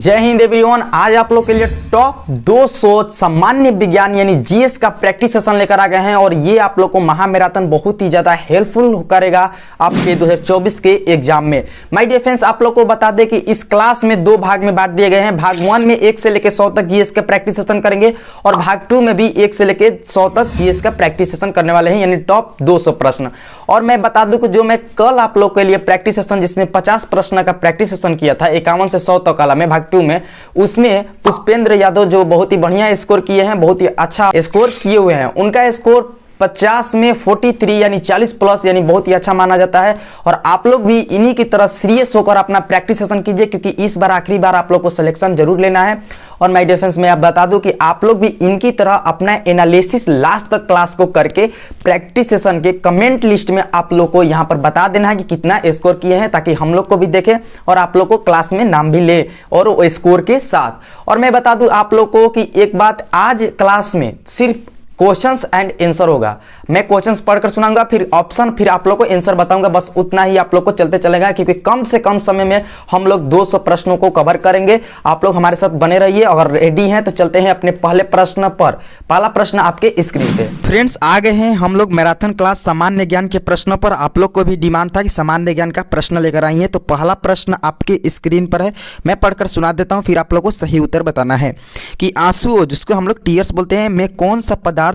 जय हिंद एवरीवन। आज आप लोग के लिए टॉप 200 सामान्य विज्ञान यानी जीएस का प्रैक्टिस सेशन लेकर आ गए हैं और ये आप लोग को महामैराथन बहुत ही ज्यादा हेल्पफुल करेगा आपके 2024 के एग्जाम में। माय डियर फ्रेंड्स, आप लोग को बता दें कि इस क्लास में दो भाग में बांट दिए गए हैं। भाग 1 में 1 से लेकर 100 तक जीएस का प्रैक्टिस सेशन करेंगे और भाग 2 में भी 1 से लेकर 100 तक जीएस का प्रैक्टिस सेशन करने वाले हैं, यानी टॉप 200 प्रश्न। और मैं बता दूं कि जो मैं कल आप लोग के लिए प्रैक्टिस सेशन जिसमें 50 प्रश्न का प्रैक्टिस सेशन किया था 51 से 100 तक वाला में भाग 2 में, उसमें पुष्पेंद्र यादव जो बहुत ही बढ़िया स्कोर किए हैं, बहुत ही अच्छा स्कोर किए हुए हैं, उनका स्कोर 50 में 43 यानी 40 प्लस यानी बहुत ही अच्छा माना जाता है। और आप लोग भी इन्हीं की तरह सीरियस होकर अपना प्रैक्टिस सेशन कीजिए, क्योंकि इस बार आखिरी बार आप लोग को सिलेक्शन जरूर लेना है। और माय डियर फ्रेंड्स, मैं आप बता दूं कि आप लोग भी इनकी तरह अपना एनालिसिस लास्ट तक क्लास को करके प्रैक्टिस सेशन के कमेंट लिस्ट में आप लोग को यहां पर बता देना है कि कितना स्कोर किए हैं, ताकि हम लोग को भी देखें और आप लोग को क्लास में नाम भी ले और स्कोर के साथ। और मैं बता दूं आप लोग को कि एक बात, आज क्लास में सिर्फ क्वेश्चंस एंड आंसर होगा। मैं क्वेश्चंस पढ़कर सुनाऊंगा, फिर ऑप्शन, फिर आप लोग को आंसर बताऊंगा। बस उतना ही आप लोग को चलते चलेगा, क्योंकि कम से कम समय में हम लोग 200 प्रश्नों को कवर करेंगे। आप लोग हमारे साथ बने रहिए। अगर रेडी हैं तो चलते हैं अपने पहले प्रश्न पर। पहला प्रश्न आपके स्क्रीन पे फ्रेंड्स आ गए हैं हम लोग मैराथन क्लास सामान्य ज्ञान के प्रश्नों पर। आप लोग को भी डिमांड था कि सामान्य ज्ञान का प्रश्न लेकर आई है, तो पहला प्रश्न आपके स्क्रीन पर है। मैं पढ़कर सुना देता हूं, फिर आप लोग को सही उत्तर बताना है कि आंसू, जिसको हम लोग टीयर्स बोलते हैं, में कौन सा पदार्थ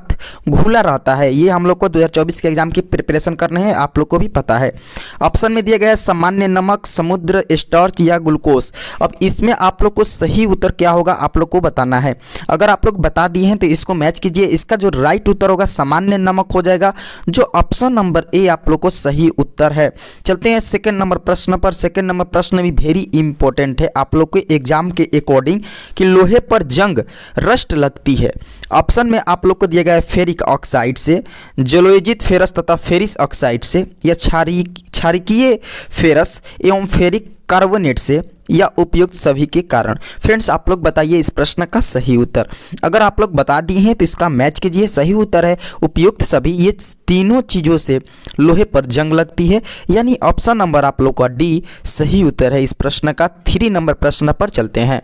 घुला रहता है। ये हम लोग को 2024 के एग्जाम की प्रिपरेशन करने हैं, आप लोग को भी पता है। ऑप्शन में दिया गया है सामान्य नमक, समुद्र स्टार्च या ग्लूकोज। अब इसमें आप लोग को सही उत्तर क्या होगा आप लोग को बताना है। अगर आप लोग बता दिए हैं तो इसको मैच कीजिए। इसका जो राइट उत्तर होगा सामान्य नमक हो जाएगा, जो ऑप्शन नंबर ए आप लोग को सही उत्तर है। चलते हैं सेकंड नंबर प्रश्न पर। सेकंड नंबर प्रश्न भी वेरी इंपॉर्टेंट है आप लोग के एग्जाम के अकॉर्डिंग, कि लोहे पर जंग रस्ट लगती है। ऑप्शन में आप लोग को दिया गया है फेरिक ऑक्साइड से, जलोजित फेरस तथा फेरिस ऑक्साइड से, या क्षारिकीय फेरस एवं फेरिक कार्बोनेट से, या उपयुक्त सभी के कारण। फ्रेंड्स आप लोग बताइए इस प्रश्न का सही उत्तर। अगर आप लोग बता दिए हैं तो इसका मैच कीजिए। सही उत्तर है उपयुक्त सभी। ये तीनों चीज़ों से लोहे पर जंग लगती है, यानी ऑप्शन नंबर आप लोग का डी सही उत्तर है इस प्रश्न का। 3 नंबर प्रश्न पर चलते हैं।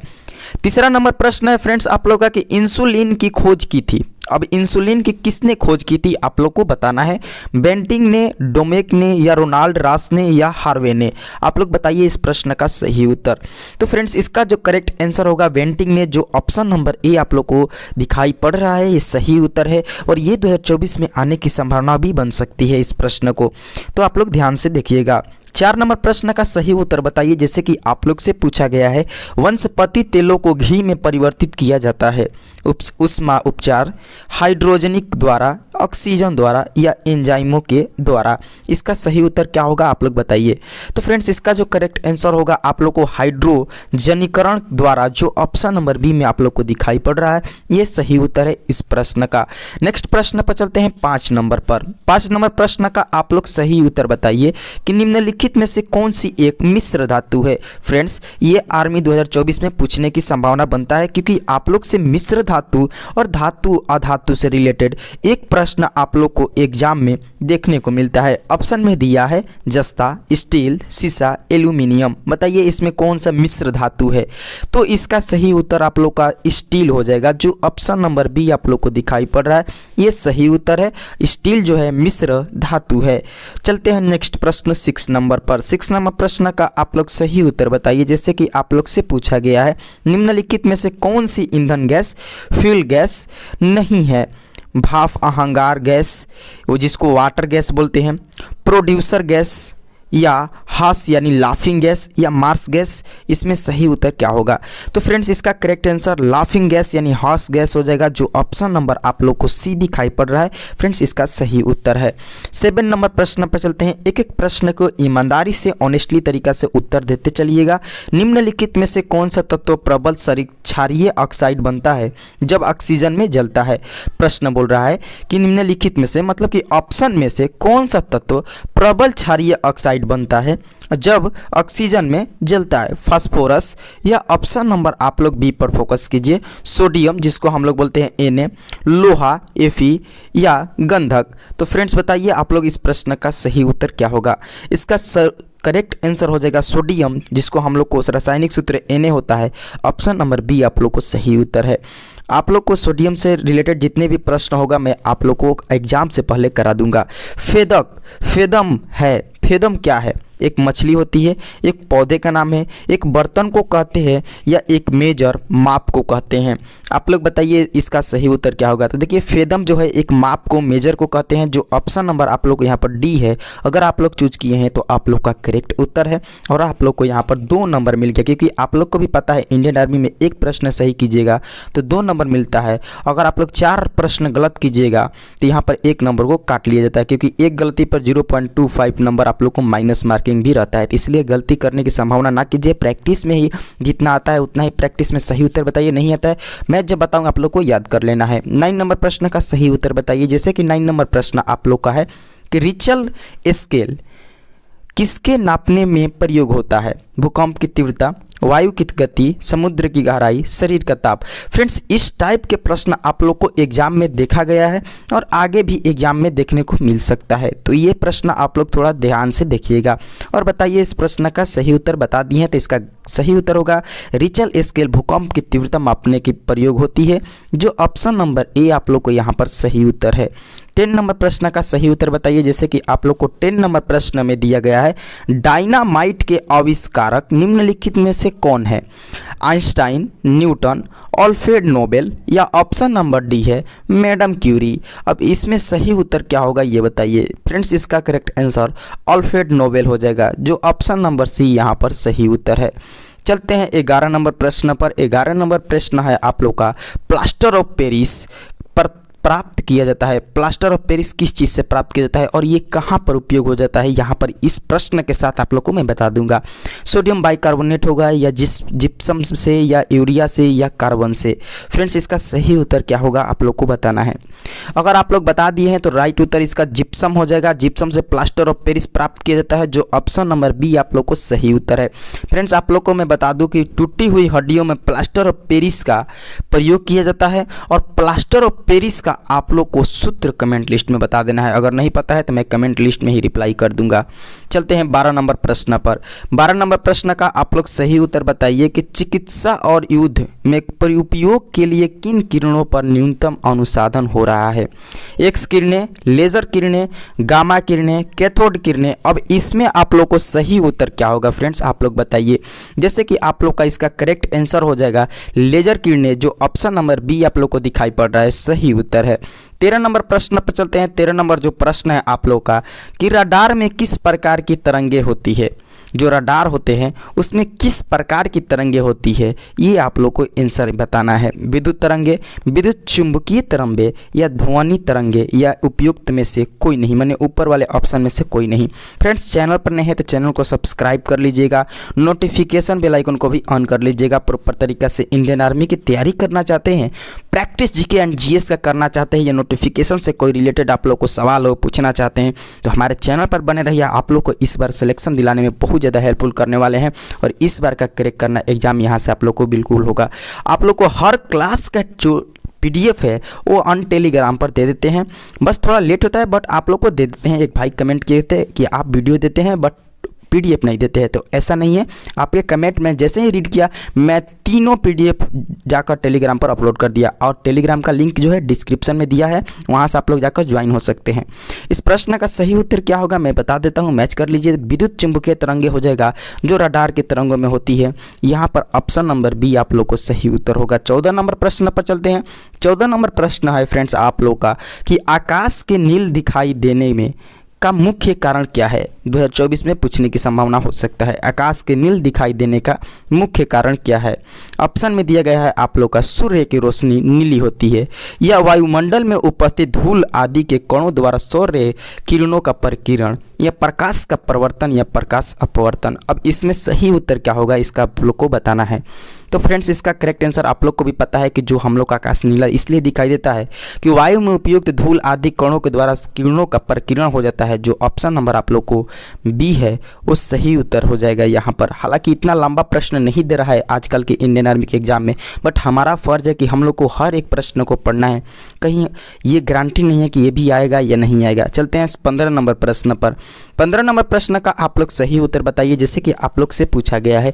तीसरा नंबर प्रश्न है फ्रेंड्स आप लोग का कि इंसुलिन की खोज की थी। अब इंसुलिन की किसने खोज की थी आप लोग को बताना है। बेंटिंग ने, डोमेक ने, या रोनाल्ड रास ने, या हार्वे ने। आप लोग बताइए इस प्रश्न का सही उत्तर। तो फ्रेंड्स इसका जो करेक्ट आंसर होगा बेंटिंग ने, जो ऑप्शन नंबर ए आप लोग को दिखाई पड़ रहा है, ये सही उत्तर है। और ये 2024 में आने की संभावना भी बन सकती है इस प्रश्न को, तो आप लोग ध्यान से देखिएगा। 4 नंबर प्रश्न का सही उत्तर बताइए। जैसे कि आप लोग से पूछा गया है, वनस्पति तेलों को घी में परिवर्तित किया जाता है उष्मा उपचार, हाइड्रोजनिक द्वारा, ऑक्सीजन द्वारा, या एंजाइमों के द्वारा। इसका सही उत्तर क्या होगा आप लोग बताइए। तो फ्रेंड्स इसका जो करेक्ट आंसर होगा आप लोग को हाइड्रोजनीकरण द्वारा, जो ऑप्शन नंबर बी में आप लोग को दिखाई पड़ रहा है, ये सही उत्तर है इस प्रश्न का। नेक्स्ट प्रश्न पर चलते हैं 5 नंबर पर। 5 नंबर प्रश्न का आप लोग सही उत्तर बताइए कि निम्नलिखित में से कौन सी एक मिश्र धातु है। फ्रेंड्स ये आर्मी 2024 में पूछने की संभावना बनता है, क्योंकि आप लोग से मिश्र धातु और धातु अधातु से रिलेटेड एक प्रश्न आप लोग को एग्जाम में देखने को मिलता है। ऑप्शन में दिया है जस्ता, स्टील, सीसा, एल्यूमिनियम। बताइए इसमें कौन सा मिश्र धातु है। तो इसका सही उत्तर आप लोग का स्टील हो जाएगा, जो ऑप्शन नंबर बी आप लोग को दिखाई पड़ रहा है, ये सही उत्तर है। स्टील जो है मिश्र धातु है। चलते हैं नेक्स्ट प्रश्न 6 नंबर पर। 6 नंबर प्रश्न का आप लोग सही उत्तर बताइए। जैसे कि आप लोग से पूछा गया है, निम्नलिखित में से कौन सी ईंधन गैस फ्यूल गैस नहीं है। भाप अहंगार गैस, वो जिसको वाटर गैस बोलते हैं, प्रोड्यूसर गैस, या हास यानी लाफिंग गैस, या मार्स गैस। इसमें सही उत्तर क्या होगा। तो फ्रेंड्स इसका करेक्ट आंसर लाफिंग गैस यानी हास गैस हो जाएगा, जो ऑप्शन नंबर आप लोग को सी दिखाई पड़ रहा है। फ्रेंड्स इसका सही उत्तर है। 7 नंबर प्रश्न पर चलते हैं। एक एक प्रश्न को ईमानदारी से ऑनेस्टली तरीका से उत्तर देते चलिएगा। निम्नलिखित में से कौन सा तत्व प्रबल क्षारीय ऑक्साइड बनता है जब ऑक्सीजन में जलता है। प्रश्न बोल रहा है कि निम्नलिखित में से, मतलब कि ऑप्शन में से कौन सा तत्व प्रबल क्षारीय ऑक्साइड बनता है जब ऑक्सीजन में जलता है। फास्फोरस, या ऑप्शन नंबर आप लोग बी पर फोकस कीजिए, सोडियम जिसको हम लोग बोलते हैं Na, लोहा Fe, या गंधक। तो फ्रेंड्स बताइए आप लोग इस प्रश्न का सही उत्तर क्या होगा। इसका करेक्ट आंसर हो जाएगा सोडियम, जिसको हम लोग को रासायनिक सूत्र Na होता है। ऑप्शन नंबर बी आप लोग को सही उत्तर है। आप लोग को सोडियम से रिलेटेड जितने भी प्रश्न होगा मैं आप लोग को एग्जाम से पहले करा दूंगा। फेदम है, फेदम क्या है? एक मछली होती है, एक पौधे का नाम है, एक बर्तन को कहते हैं या एक मेजर माप को कहते हैं? आप लोग बताइए इसका सही उत्तर क्या होगा। तो देखिए फेदम जो है एक माप को, मेजर को कहते हैं, जो ऑप्शन नंबर आप लोग को यहाँ पर डी है। अगर आप लोग चूज किए हैं तो आप लोग का करेक्ट उत्तर है और आप लोग को यहाँ पर 2 नंबर मिल गया, क्योंकि आप लोग को भी पता है इंडियन आर्मी में एक प्रश्न सही कीजिएगा तो 2 नंबर मिलता है। अगर आप लोग 4 प्रश्न गलत कीजिएगा तो यहाँ पर 1 नंबर को काट लिया जाता है, क्योंकि एक गलती पर 0.25 नंबर आप लोग को माइनस मार्किंग भी रहता है। इसलिए गलती करने की संभावना ना कीजिए, प्रैक्टिस में ही जितना आता है उतना ही प्रैक्टिस में सही उत्तर बताइए। नहीं आता है मैं जब बताऊंगा आप लोग को याद कर लेना है। 9 नंबर प्रश्न का सही उत्तर बताइए। जैसे कि 9 नंबर प्रश्न आप लोग का है कि रिचल स्केल किसके नापने में प्रयोग होता है? भूकंप की तीव्रता, वायु की गति, समुद्र की गहराई, शरीर का ताप। फ्रेंड्स इस टाइप के प्रश्न आप लोग को एग्जाम में देखा गया है और आगे भी एग्जाम में देखने को मिल सकता है, तो ये प्रश्न आप लोग थोड़ा ध्यान से देखिएगा और बताइए इस प्रश्न का सही उत्तर बता दिए हैं। तो इसका सही उत्तर होगा रिचल स्केल भूकंप की तीव्रता मापने की प्रयोग होती है, जो ऑप्शन नंबर ए आप लोग को यहाँ पर सही उत्तर है। 10 नंबर प्रश्न का सही उत्तर बताइए। जैसे कि आप लोग को 10 नंबर प्रश्न में दिया गया है डायनामाइट के आविष्कारक निम्नलिखित में से कौन है? आइंस्टाइन, न्यूटन, अल्फ्रेड नोबेल या ऑप्शन नंबर डी है मैडम क्यूरी। अब इसमें सही उत्तर क्या होगा ये बताइए। फ्रेंड्स इसका करेक्ट आंसर अल्फ्रेड नोबेल हो जाएगा, जो ऑप्शन नंबर सी यहाँ पर सही उत्तर है। चलते हैं 11 नंबर प्रश्न पर। 11 नंबर प्रश्न है आप लोग का प्लास्टर ऑफ पेरिस पर प्राप्त किया जाता है। प्लास्टर ऑफ पेरिस किस चीज़ से प्राप्त किया जाता है और ये कहाँ पर उपयोग हो जाता है, यहाँ पर इस प्रश्न के साथ आप लोग को मैं बता दूंगा। सोडियम बाइकार्बोनेट होगा या जिप्सम से या यूरिया से या कार्बन से? फ्रेंड्स इसका सही उत्तर क्या होगा आप लोग को बताना है। अगर आप लोग बता दिए हैं तो राइट उत्तर इसका जिप्सम हो जाएगा। जिप्सम से प्लास्टर ऑफ पेरिस प्राप्त किया जाता है, जो ऑप्शन नंबर बी आप लोग को सही उत्तर है। फ्रेंड्स आप लोग को मैं बता दूं कि टूटी हुई हड्डियों में प्लास्टर ऑफ पेरिस का प्रयोग किया जाता है और प्लास्टर ऑफ पेरिस का आप लोग को सूत्र कमेंट लिस्ट में बता देना है। अगर नहीं पता है तो मैं कमेंट लिस्ट में ही रिप्लाई कर दूंगा। चलते हैं 12 नंबर प्रश्न पर। 12 नंबर प्रश्न का आप लोग सही उत्तर बताइए कि चिकित्सा और युद्ध में उपयोग के लिए किन किरणों पर न्यूनतम अनुसाधन हो रहा है? एक्स किरणें, लेजर किरणें, गामा किरणें, कैथोड किरणें। अब इसमें आप लोग को सही उत्तर क्या होगा फ्रेंड्स आप लोग बताइए। जैसे कि आप लोग का इसका करेक्ट आंसर हो जाएगा लेजर किरणें, जो ऑप्शन नंबर बी आप लोग को दिखाई पड़ रहा है सही उत्तर है। 13 नंबर प्रश्न पर चलते हैं। 13 नंबर जो प्रश्न है आप लोग का कि रडार में किस प्रकार की तरंगे होती है? जो रडार होते हैं उसमें किस प्रकार की तरंगे होती है, ये आप लोग को आंसर बताना है। विद्युत तरंगे, विद्युत चुंबकीय तरंगे या ध्वनि तरंगे या उपयुक्त में से कोई नहीं, माने ऊपर वाले ऑप्शन में से कोई नहीं। फ्रेंड्स चैनल पर नहीं है तो चैनल को सब्सक्राइब कर लीजिएगा, नोटिफिकेशन बेल आइकन को भी ऑन कर लीजिएगा। प्रॉपर तरीका से इंडियन आर्मी की तैयारी करना चाहते हैं, प्रैक्टिस जीके एंड जीएस का करना चाहते हैं या नोटिफिकेशन से कोई रिलेटेड आप लोग को सवाल हो पूछना चाहते हैं तो हमारे चैनल पर बने रहिए। आप लोग को इस बार सिलेक्शन दिलाने में बहुत ज़्यादा हेल्पफुल करने वाले हैं और इस बार का क्रैक करना एग्जाम यहाँ से आप लोग को बिल्कुल होगा। आप लोग को हर क्लास का जो पीडीएफ है वो ऑन टेलीग्राम पर दे देते हैं, बस थोड़ा लेट होता है बट आप लोग को दे देते हैं। एक भाई कमेंट किए थे कि आप वीडियो देते हैं बट पीडीएफ नहीं देते हैं, तो ऐसा नहीं है। आपके कमेंट में जैसे ही रीड किया मैं तीनों पीडीएफ जाकर टेलीग्राम पर अपलोड कर दिया और टेलीग्राम का लिंक जो है डिस्क्रिप्शन में दिया है, वहां से आप लोग जाकर ज्वाइन हो सकते हैं। इस प्रश्न का सही उत्तर क्या होगा मैं बता देता हूं, मैच कर लीजिए। विद्युत चुंबकीय तरंगे हो जाएगा जो रडार के तरंगों में होती है, यहाँ पर ऑप्शन नंबर बी आप लोग को सही उत्तर होगा। 14 नंबर प्रश्न पर चलते हैं। 14 नंबर प्रश्न है फ्रेंड्स आप लोग का कि आकाश के नील दिखाई देने में का मुख्य कारण क्या है? 2024 में पूछने की संभावना हो सकता है। आकाश के नील दिखाई देने का मुख्य कारण क्या है? ऑप्शन में दिया गया है आप लोग का सूर्य की रोशनी नीली होती है या वायुमंडल में उपस्थित धूल आदि के कणों द्वारा सौर्य किरणों का परिकिरण या प्रकाश का प्रवर्तन या प्रकाश अपवर्तन। अब इसमें सही उत्तर क्या होगा इसका आप लोग को बताना है। तो फ्रेंड्स इसका करेक्ट आंसर आप लोग को भी पता है कि जो हम लोग का आकाश नीला इसलिए दिखाई देता है कि वायु में उपयुक्त धूल आदि कणों के द्वारा किरणों का परिकिरण हो जाता है है जो ऑप्शन नंबर आप लोग को बी है वो सही उत्तर हो जाएगा यहाँ पर। हालांकि इतना लंबा प्रश्न नहीं दे रहा है आजकल के इंडियन आर्मी के एग्जाम में, बट हमारा फ़र्ज है कि हम लोग को हर एक प्रश्न को पढ़ना है, कहीं ये गारंटी नहीं है कि ये भी आएगा या नहीं आएगा। चलते हैं 15 नंबर प्रश्न पर। 15 नंबर प्रश्न का आप लोग सही उत्तर बताइए। जैसे कि आप लोग से पूछा गया है,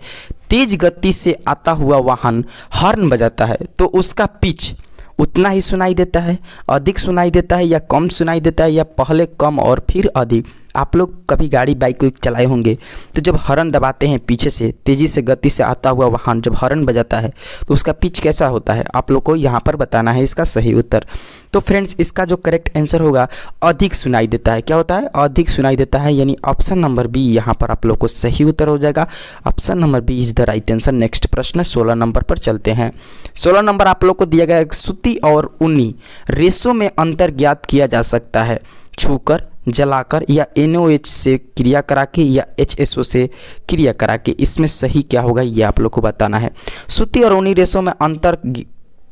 तेज गति से आता हुआ वाहन हॉर्न बजाता है तो उसका पिच उतना ही सुनाई देता है, अधिक सुनाई देता है या कम सुनाई देता है, या पहले कम और फिर अधिक। आप लोग कभी गाड़ी बाइक को चलाए होंगे तो जब हॉर्न दबाते हैं पीछे से तेज़ी से गति से आता हुआ वाहन जब हॉर्न बजाता है तो उसका पिच कैसा होता है, आप लोग को यहाँ पर बताना है इसका सही उत्तर। तो फ्रेंड्स इसका जो करेक्ट आंसर होगा अधिक सुनाई देता है। क्या होता है? अधिक सुनाई देता है, यानी ऑप्शन नंबर बी यहाँ पर आप लोग को सही उत्तर हो जाएगा। Option number B is the right answer. Next प्रश्न 16 नंबर पर चलते हैं। 16 नंबर आप लोग को दिया गया, सूती और ऊनी रेशों में अंतर ज्ञात किया जा सकता है छूकर, जलाकर या NOH से क्रिया करा के या HSO से क्रिया करा के। इसमें सही क्या होगा ये आप लोग को बताना है। सूती और ऊनी रेशों में अंतर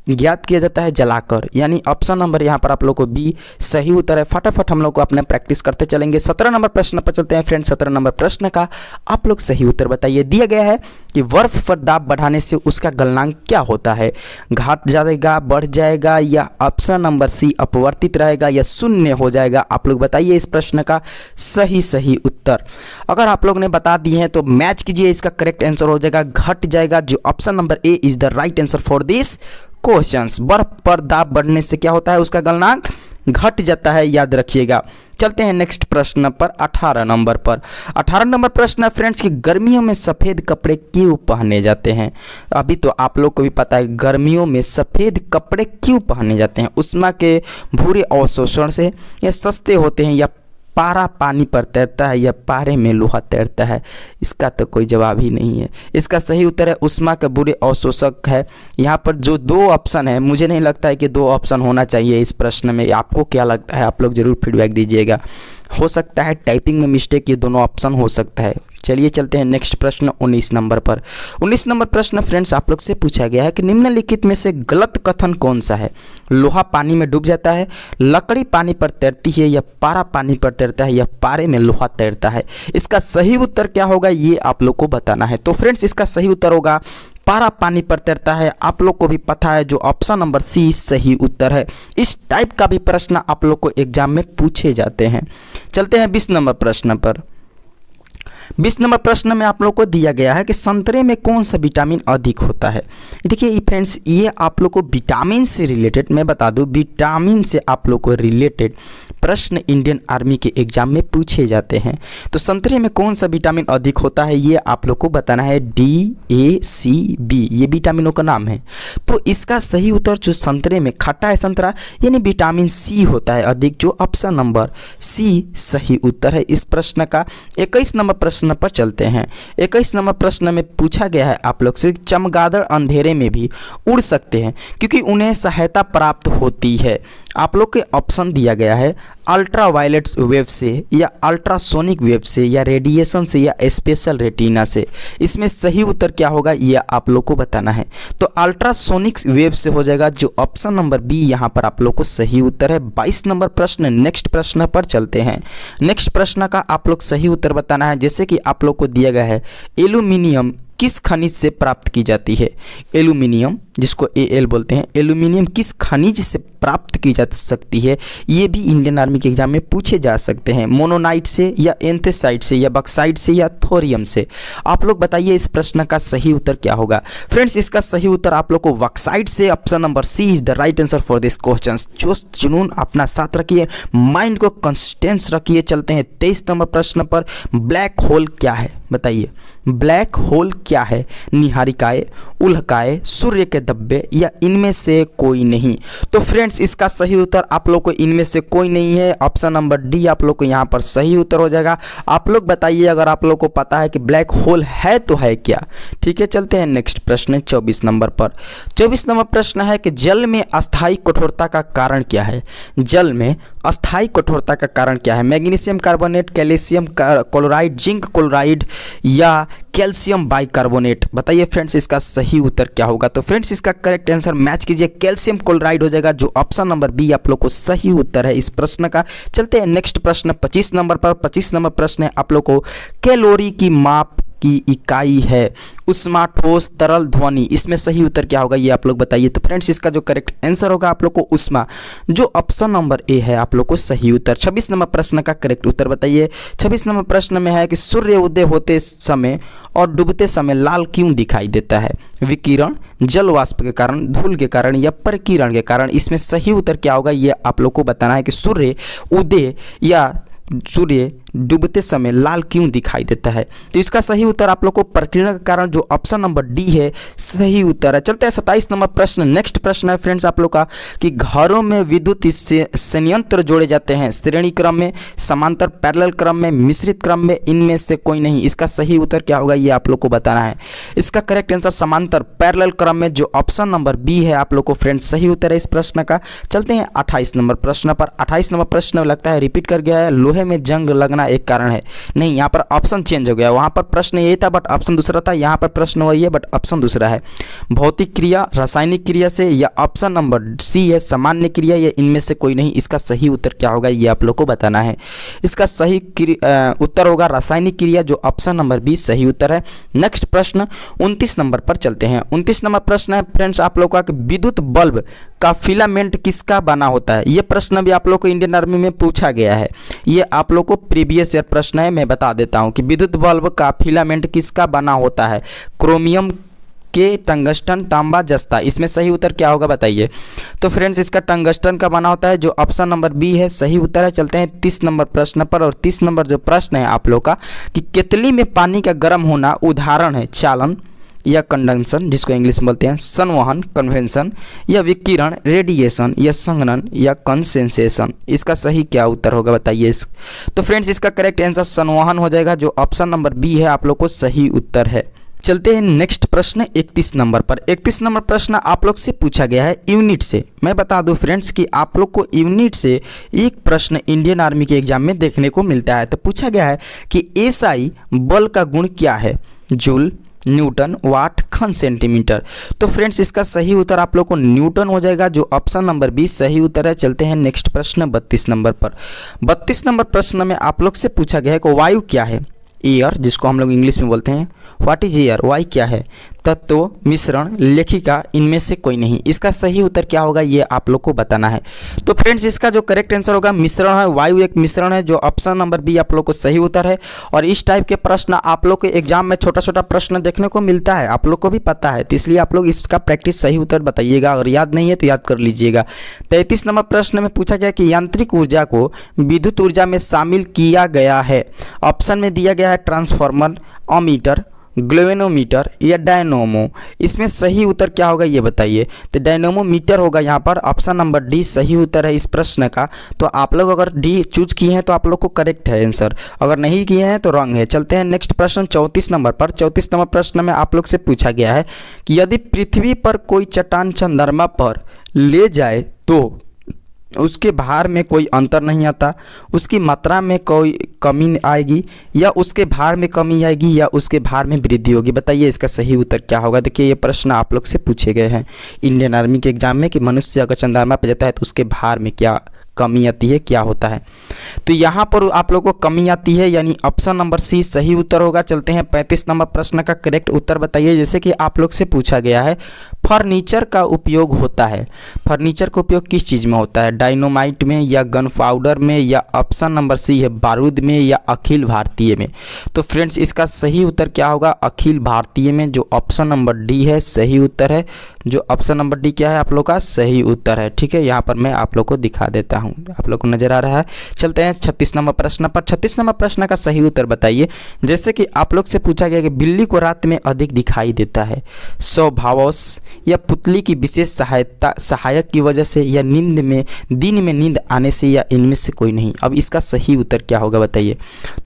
ज्ञात किया जाता है जलाकर, यानी ऑप्शन नंबर यहाँ पर आप लोग को बी सही उत्तर है। फटाफट हम लोग को अपने प्रैक्टिस करते चलेंगे। 17 नंबर प्रश्न पर चलते हैं फ्रेंड्स। 17 नंबर प्रश्न का आप लोग सही उत्तर बताइए। दिया गया है कि बर्फ पर दाब बढ़ाने से उसका गलनांक क्या होता है, घट जाएगा, बढ़ जाएगा, या ऑप्शन नंबर सी अपवर्तित रहेगा या शून्य हो जाएगा। आप लोग बताइए इस प्रश्न का सही उत्तर। अगर आप लोग ने बता दिए हैं तो मैच कीजिए, इसका करेक्ट आंसर हो जाएगा घट जाएगा, जो option number A is the right answer for this questions. बर्फ पर दाब बढ़ने से क्या होता है, उसका गलनांक घट जाता है, याद रखिएगा। चलते हैं नेक्स्ट प्रश्न पर 18 नंबर पर। 18 नंबर प्रश्न है फ्रेंड्स कि गर्मियों में सफ़ेद कपड़े क्यों पहने जाते हैं। अभी तो आप लोग को भी पता है गर्मियों में सफ़ेद कपड़े क्यों पहने जाते हैं, उष्मा के बुरे अवशोषण से, या सस्ते होते हैं, या पारा पानी पर तैरता है, या पारे में लोहा तैरता है। इसका तो कोई जवाब ही नहीं है। इसका सही उत्तर है उष्मा के बुरे अवशोषक है। यहाँ पर जो दो ऑप्शन है, मुझे नहीं लगता है कि दो ऑप्शन होना चाहिए इस प्रश्न में। आपको क्या लगता है आप लोग ज़रूर फीडबैक दीजिएगा। हो सकता है टाइपिंग में मिस्टेक, ये दोनों ऑप्शन हो सकता है। चलिए चलते हैं नेक्स्ट प्रश्न 19 नंबर पर। 19 नंबर प्रश्न फ्रेंड्स आप लोग से पूछा गया है कि निम्नलिखित में से गलत कथन कौन सा है। लोहा पानी में डूब जाता है, लकड़ी पानी पर तैरती है, या पारा पानी पर तैरता है, या पारे में लोहा तैरता है। इसका सही उत्तर क्या होगा ये आप लोग को बताना है। तो फ्रेंड्स इसका सही उत्तर होगा पारा पानी पर तैरता है। आप लोग को भी पता है जो ऑप्शन नंबर सी सही उत्तर है। इस टाइप का भी प्रश्न आप लोग को एग्जाम में पूछे जाते हैं। चलते हैं 20 नंबर प्रश्न पर। 20 नंबर प्रश्न में आप लोग को दिया गया है कि संतरे में कौन सा विटामिन अधिक होता है। देखिए फ्रेंड्स ये आप लोग को विटामिन से रिलेटेड, मैं बता दूं विटामिन से आप लोग को रिलेटेड प्रश्न इंडियन आर्मी के एग्जाम में पूछे जाते हैं। तो संतरे में कौन सा विटामिन अधिक होता है ये आप लोग को बताना है। DACB ये विटामिनों का नाम है। तो इसका सही उत्तर जो संतरे में खट्टा है संतरा, यानी विटामिन सी होता है अधिक, जो ऑप्शन नंबर सी सही उत्तर है इस प्रश्न का। 21 नंबर प्रश्न पर चलते हैं। 21 नंबर प्रश्न में पूछा गया है आप लोग से, चमगादड़ अंधेरे में भी उड़ सकते हैं क्योंकि उन्हें सहायता प्राप्त होती है। आप लोग के ऑप्शन दिया गया है अल्ट्रा वायलेट वेव से, या अल्ट्रासोनिक वेव से, या रेडिएशन से, या स्पेशल रेटिना से। इसमें सही उत्तर क्या होगा ये आप लोग को बताना है। तो अल्ट्रासोनिक वेव से हो जाएगा, जो ऑप्शन नंबर बी यहाँ पर आप लोग को सही उत्तर है। 22 नंबर प्रश्न नेक्स्ट प्रश्न पर चलते हैं। नेक्स्ट प्रश्न का आप लोग सही उत्तर बताना है। जैसे कि आप लोग को दिया गया है एल्यूमिनियम किस खनिज से प्राप्त की जाती है। एल्यूमिनियम जिसको Al बोलते हैं, एल्यूमिनियम किस खनिज से प्राप्त की जा सकती है, ये भी इंडियन आर्मी के एग्जाम में पूछे जा सकते हैं। मोनोनाइट से, या एंथेसाइट से, या बक्साइट से, या थोरियम से। आप लोग बताइए इस प्रश्न का सही उत्तर क्या होगा। फ्रेंड्स इसका सही उत्तर आप लोग को बक्साइट से, option number C is the right answer for this question. जोश जुनून अपना साथ रखिए, माइंड को कंसिस्टेंस रखिए। चलते हैं 23 नंबर प्रश्न पर। ब्लैक होल क्या है बताइए। ब्लैक होल क्या है। निहारिकाएं, उल्काएं, सूर्य के धब्बे, या इनमें से कोई नहीं। तो फ्रेंड्स इसका सही उत्तर आप लोग को इनमें से कोई नहीं है। ऑप्शन नंबर डी आप लोग को यहाँ पर सही उत्तर हो जाएगा। आप लोग बताइए अगर आप लोग को पता है कि ब्लैक होल है तो है क्या। ठीक है चलते हैं नेक्स्ट प्रश्न 24 नंबर पर। 24 नंबर प्रश्न है कि जल में अस्थायी कठोरता का कारण क्या है। जल में अस्थायी कठोरता का कारण क्या है। Magnesium carbonate, calcium chloride, zinc chloride, या कैल्शियम बाइकार्बोनेट। बताइए फ्रेंड्स इसका सही उत्तर क्या होगा। तो फ्रेंड्स इसका करेक्ट आंसर मैच कीजिए, कैल्शियम क्लोराइड हो जाएगा, जो ऑप्शन नंबर बी आप लोग को सही उत्तर है इस प्रश्न का। चलते हैं नेक्स्ट प्रश्न 25 नंबर पर। 25 नंबर प्रश्न है आप लोग को, कैलोरी की माप की इकाई है उष्मा, ठोस, तरल, ध्वनि। इसमें सही उत्तर क्या होगा ये आप लोग बताइए। तो फ्रेंड्स इसका जो करेक्ट आंसर होगा आप लोग को उष्मा, जो ऑप्शन नंबर ए है आप लोग को सही उत्तर। 26 नंबर प्रश्न का करेक्ट उत्तर बताइए। 26 नंबर प्रश्न में है कि सूर्य उदय होते समय और डूबते समय लाल क्यों दिखाई देता है? विकिरण, जल वाष्प के कारण, धूल के कारण या प्रकीर्णन के कारण। इसमें सही उत्तर क्या होगा ये आप लोग को बताना है कि सूर्य उदय या सूर्य डूबते समय लाल क्यों दिखाई देता है। तो इसका सही उत्तर आप लोग को प्रकीर्णन के कारण, जो ऑप्शन नंबर डी है सही उत्तर है। चलते हैं 27 नंबर प्रश्न। नेक्स्ट प्रश्न है फ्रेंड्स आप लोग का कि घरों में विद्युत संयंत्र जोड़े जाते हैं श्रेणी क्रम में, समांतर पैरेलल क्रम में, मिश्रित क्रम में, इनमें से कोई नहीं। इसका सही उत्तर क्या होगा ये आप लोग को बताना है। इसका करेक्ट आंसर समांतर पैरेलल क्रम में, जो ऑप्शन नंबर बी है आप लोग को फ्रेंड्स सही उत्तर है इस प्रश्न का। चलते हैं 28 नंबर प्रश्न पर। 28 नंबर प्रश्न लगता है रिपीट कर गया है। लोहे में जंग लगना एक कारण है, नहीं, यहाँ पर ऑप्शन चेंज हो गया। वहाँ पर प्रश्न यही था बट ऑप्शन दूसरा था, यहाँ पर प्रश्न वही है बट ऑप्शन दूसरा है। भौतिक क्रिया, रासायनिक क्रिया से, या ऑप्शन नंबर सी है सामान्य क्रिया, या इनमें से कोई नहीं। इसका सही उत्तर क्या होगा ये आप लोग को बताना है। इसका सही उत्तर होगा रासायनिक क्रिया, जो ऑप्शन नंबर बी सही उत्तर है। नेक्स्ट प्रश्न 29 नंबर पर चलते हैं। 29 नंबर प्रश्न है फ्रेंड्स आप लोग का कि विद्युत बल्ब का फिलामेंट किसका बना होता है? ये प्रश्न भी आप लोग को इंडियन आर्मी में पूछा गया है। ये आप लोग को प्रीवियस ईयर प्रश्न है, मैं बता देता हूं कि विद्युत बल्ब का फिलामेंट किसका बना होता है? क्रोमियम के, टंगस्टन, तांबा, जस्ता। इसमें सही उत्तर क्या होगा बताइए। तो फ्रेंड्स इसका टंगस्टन का बना होता है, जो ऑप्शन नंबर बी है सही उत्तर है। चलते हैं 30 नंबर प्रश्न पर। और 30 नंबर जो प्रश्न है आप लोग का कि केतली में पानी का गर्म होना उदाहरण है चालन या कंडक्शन, जिसको इंग्लिश में बोलते हैं, संवहन, कन्वेंशन, या विकिरण, रेडिएशन, या संघनन, या कंसेंसेशन। इसका सही क्या उत्तर होगा बताइए। तो फ्रेंड्स इसका करेक्ट आंसर संवहन हो जाएगा, जो ऑप्शन नंबर बी है आप लोग को सही उत्तर है। चलते हैं नेक्स्ट प्रश्न 31 नंबर पर। 31 नंबर प्रश्न आप लोग से पूछा गया है यूनिट से। मैं बता दूं फ्रेंड्स कि आप लोग को यूनिट से एक प्रश्न इंडियन आर्मी के एग्जाम में देखने को मिलता है। तो पूछा गया है कि एसआई बल का गुण क्या है? जूल, न्यूटन, वाट, घन सेंटीमीटर। तो फ्रेंड्स इसका सही उत्तर आप लोग को न्यूटन हो जाएगा, जो ऑप्शन नंबर 20 सही उत्तर है। चलते हैं नेक्स्ट प्रश्न 32 नंबर पर। 32 नंबर प्रश्न में आप लोग से पूछा गया है कि वायु क्या है? एयर, जिसको हम लोग इंग्लिश में बोलते हैं। What is air? वायु क्या है? तत्व, मिश्रण, लेखिका, इनमें से कोई नहीं। इसका सही उत्तर क्या होगा ये आप लोग को बताना है। तो फ्रेंड्स इसका जो करेक्ट आंसर होगा मिश्रण है, वायु एक मिश्रण है, जो ऑप्शन नंबर बी आप लोग को सही उत्तर है। और इस टाइप के प्रश्न आप लोग के एग्जाम में छोटा छोटा प्रश्न देखने को मिलता है, आप लोग को भी पता है, तो इसलिए आप लोग इसका प्रैक्टिस सही उत्तर बताइएगा। अगर याद नहीं है तो याद कर लीजिएगा। 33 नंबर प्रश्न में पूछा गया कि यांत्रिक ऊर्जा को विद्युत ऊर्जा में शामिल किया गया है। ऑप्शन में दिया गया है ट्रांसफार्मर, अमीटर, ग्लोवेनोमीटर, या डायनोमो। इसमें सही उत्तर क्या होगा ये बताइए। तो डायनोमोमीटर होगा यहाँ पर, ऑप्शन नंबर डी सही उत्तर है इस प्रश्न का। तो आप लोग अगर डी चूज किए हैं तो आप लोग को करेक्ट है आंसर, अगर नहीं किए हैं तो रॉन्ग है। चलते हैं नेक्स्ट प्रश्न 34 नंबर पर। 34 नंबर प्रश्न में आप लोग से पूछा गया है कि यदि पृथ्वी पर कोई चट्टान चंद्रमा पर ले जाए तो उसके भार में कोई अंतर नहीं आता, उसकी मात्रा में कोई कमी आएगी, या उसके भार में कमी आएगी, या उसके भार में वृद्धि होगी। बताइए इसका सही उत्तर क्या होगा। देखिए ये प्रश्न आप लोग से पूछे गए हैं इंडियन आर्मी के एग्जाम में कि मनुष्य अगर चंद्रमा पर जाता है तो उसके भार में क्या कमी आती है, क्या होता है। तो यहाँ पर आप लोगों को कमी आती है, यानी ऑप्शन नंबर सी सही उत्तर होगा। चलते हैं 35 नंबर प्रश्न का करेक्ट उत्तर बताइए। जैसे कि आप लोग से पूछा गया है फर्नीचर का उपयोग होता है, फर्नीचर का उपयोग किस चीज़ में होता है? डायनोमाइट में, या गन पाउडर में, या ऑप्शन नंबर सी है बारूद में, या अखिल भारतीय में। तो फ्रेंड्स इसका सही उत्तर क्या होगा? अखिल भारतीय में, जो ऑप्शन नंबर डी है सही उत्तर है। जो ऑप्शन नंबर डी क्या है आप लोग का सही उत्तर है। ठीक है, यहाँ पर मैं आप लोग को दिखा देता हूँ, आप लोग को नजर आ रहा है। चलते हैं 36 नंबर प्रश्न पर। 36 नंबर प्रश्न का सही उत्तर बताइए। जैसे कि आप लोग से पूछा गया कि बिल्ली को रात में अधिक दिखाई देता है, स्वभावश, या पुतली की विशेष सहायक की वजह से, या नींद में दिन में नींद आने से, या इनमें से कोई नहीं। अब इसका सही उत्तर क्या होगा बताइए।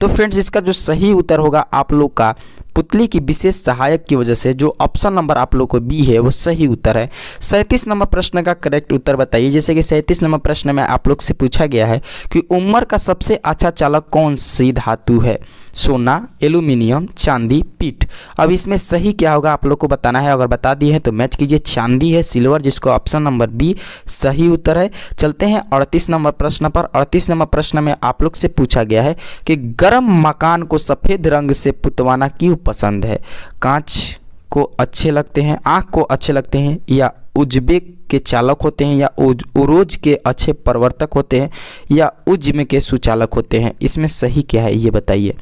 तो फ्रेंड्स इसका जो सही उत्तर होगा आप लोग का पुतली की विशेष सहायक की वजह से, जो ऑप्शन नंबर आप लोग को बी है वो सही उत्तर है। 37 नंबर प्रश्न का करेक्ट उत्तर बताइए। जैसे कि 37 नंबर प्रश्न में आप लोग से पूछा गया है कि उम्र का सबसे अच्छा चालक कौन सी धातु है? सोना, एल्यूमिनियम, चांदी, पीट। अब इसमें सही क्या होगा आप लोग को बताना है। अगर बता दिए हैं तो मैच कीजिए। चांदी है, सिल्वर, जिसको ऑप्शन नंबर बी सही उत्तर है। चलते हैं 38 नंबर प्रश्न पर। 38 नंबर प्रश्न में आप लोग से पूछा गया है कि गर्म मकान को सफ़ेद रंग से पुतवाना क्यों पसंद है? कांच को अच्छे लगते हैं, आँख को अच्छे लगते हैं, या उज्बेक के चालक होते हैं, या उरोज के अच्छे प्रवर्तक होते हैं, या उज्म के सुचालक होते हैं? इसमें सही क्या है ये बताइए।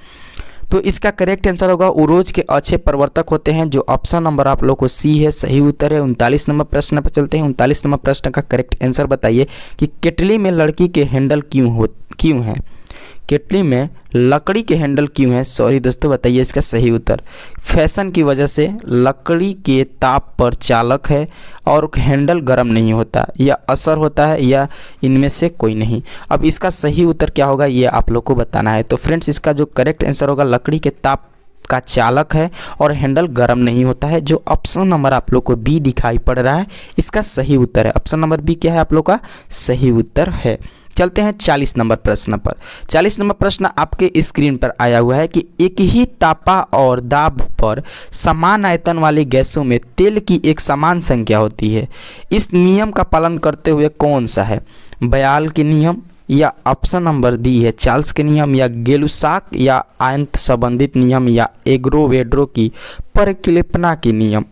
तो इसका करेक्ट आंसर होगा उरोज के अच्छे प्रवर्तक होते हैं, जो ऑप्शन नंबर आप लोग को सी है, सही उत्तर है। 39 नंबर प्रश्न पर चलते हैं। 39 नंबर प्रश्न का करेक्ट आंसर बताइए कि केटली में लड़की के हैंडल क्यों है? केटली में लकड़ी के हैंडल क्यों है? सॉरी दोस्तों, बताइए इसका सही उत्तर। फैशन की वजह से, लकड़ी के ताप पर चालक है, और हैंडल गर्म नहीं होता, या असर होता है, या इनमें से कोई नहीं। अब इसका सही उत्तर क्या होगा ये आप लोग को बताना है। तो फ्रेंड्स, इसका जो करेक्ट आंसर होगा लकड़ी के ताप का चालक है और हैंडल गर्म नहीं होता है, जो ऑप्शन नंबर आप लोग को बी दिखाई पड़ रहा है, इसका सही उत्तर है। ऑप्शन नंबर बी क्या है आप लोग का सही उत्तर है। चलते हैं 40 नंबर प्रश्न पर। 40 नंबर प्रश्न आपके स्क्रीन पर आया हुआ है कि एक ही तापा और दाब पर समान आयतन वाली गैसों में तेल की एक समान संख्या होती है। इस नियम का पालन करते हुए कौन सा है? बयाल के नियम, या ऑप्शन नंबर डी है चार्ल्स के नियम, या गेलुसाक या आयत संबंधित नियम, या एग्रोवेड्रो की परिकल्पना के नियम।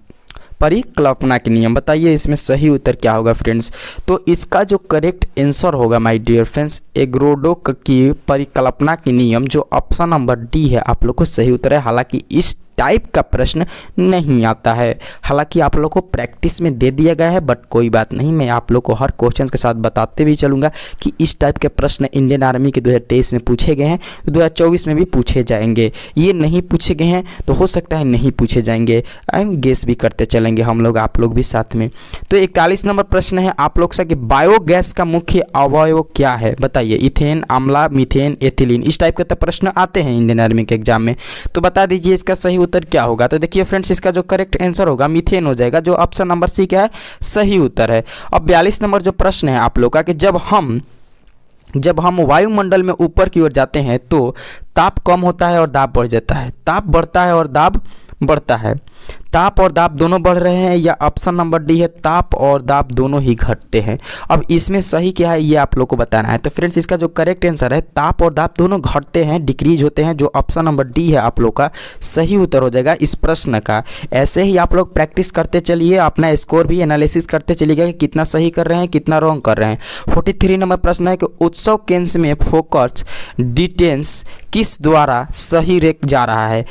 बताइए इसमें सही उत्तर क्या होगा फ्रेंड्स। तो इसका जो करेक्ट आंसर होगा माय डियर फ्रेंड्स, एग्रोडो की परिकल्पना के नियम, जो ऑप्शन नंबर डी है आप लोग को सही उत्तर है। हालांकि इस टाइप का प्रश्न नहीं आता है, हालांकि आप लोग को प्रैक्टिस में दे दिया गया है, बट कोई बात नहीं, मैं आप लोग को हर क्वेश्चन के साथ बताते भी चलूँगा कि इस टाइप के प्रश्न इंडियन आर्मी के 2023 में पूछे गए हैं, तो 2024 में भी पूछे जाएंगे। ये नहीं पूछे गए हैं तो हो सकता है नहीं पूछे जाएंगे, गेस भी करते चलेंगे हम लोग, आप लोग भी साथ में। तो 41 नंबर प्रश्न है आप लोग से कि बायोगैस का मुख्य अवयव क्या है? बताइए। इथेन, आंवला, मीथेन, एथिलीन। इस टाइप के तो प्रश्न आते हैं इंडियन आर्मी के एग्जाम में, तो बता दीजिए इसका सही उत्तर क्या होगा। तो देखिए फ्रेंड्स, इसका जो करेक्ट आंसर होगा मीथेन हो जाएगा, जो ऑप्शन नंबर सी क्या है सही उत्तर है। अब 42 नंबर जो प्रश्न है आप लोग का कि जब हम वायुमंडल में ऊपर की ओर जाते हैं तो ताप कम होता है और दाब बढ़ जाता है, ताप बढ़ता है और दाब बढ़ता है, ताप और दाब दोनों बढ़ रहे हैं, या ऑप्शन नंबर डी है ताप और दाब दोनों ही घटते हैं। अब इसमें सही क्या है ये आप लोग को बताना है। तो फ्रेंड्स, इसका जो करेक्ट आंसर है ताप और दाब दोनों घटते हैं, डिक्रीज होते हैं, जो ऑप्शन नंबर डी है आप लोग का सही उत्तर हो जाएगा इस प्रश्न का। ऐसे ही आप लोग प्रैक्टिस करते चलिए, अपना स्कोर भी एनालिसिस करते चलिएगा कि कितना सही कर रहे हैं, कितना रॉन्ग कर रहे हैं। 43 नंबर प्रश्न है कि उत्सव केंद्र में फोकस डिटेंस किस द्वारा सही रेख जा रहा है?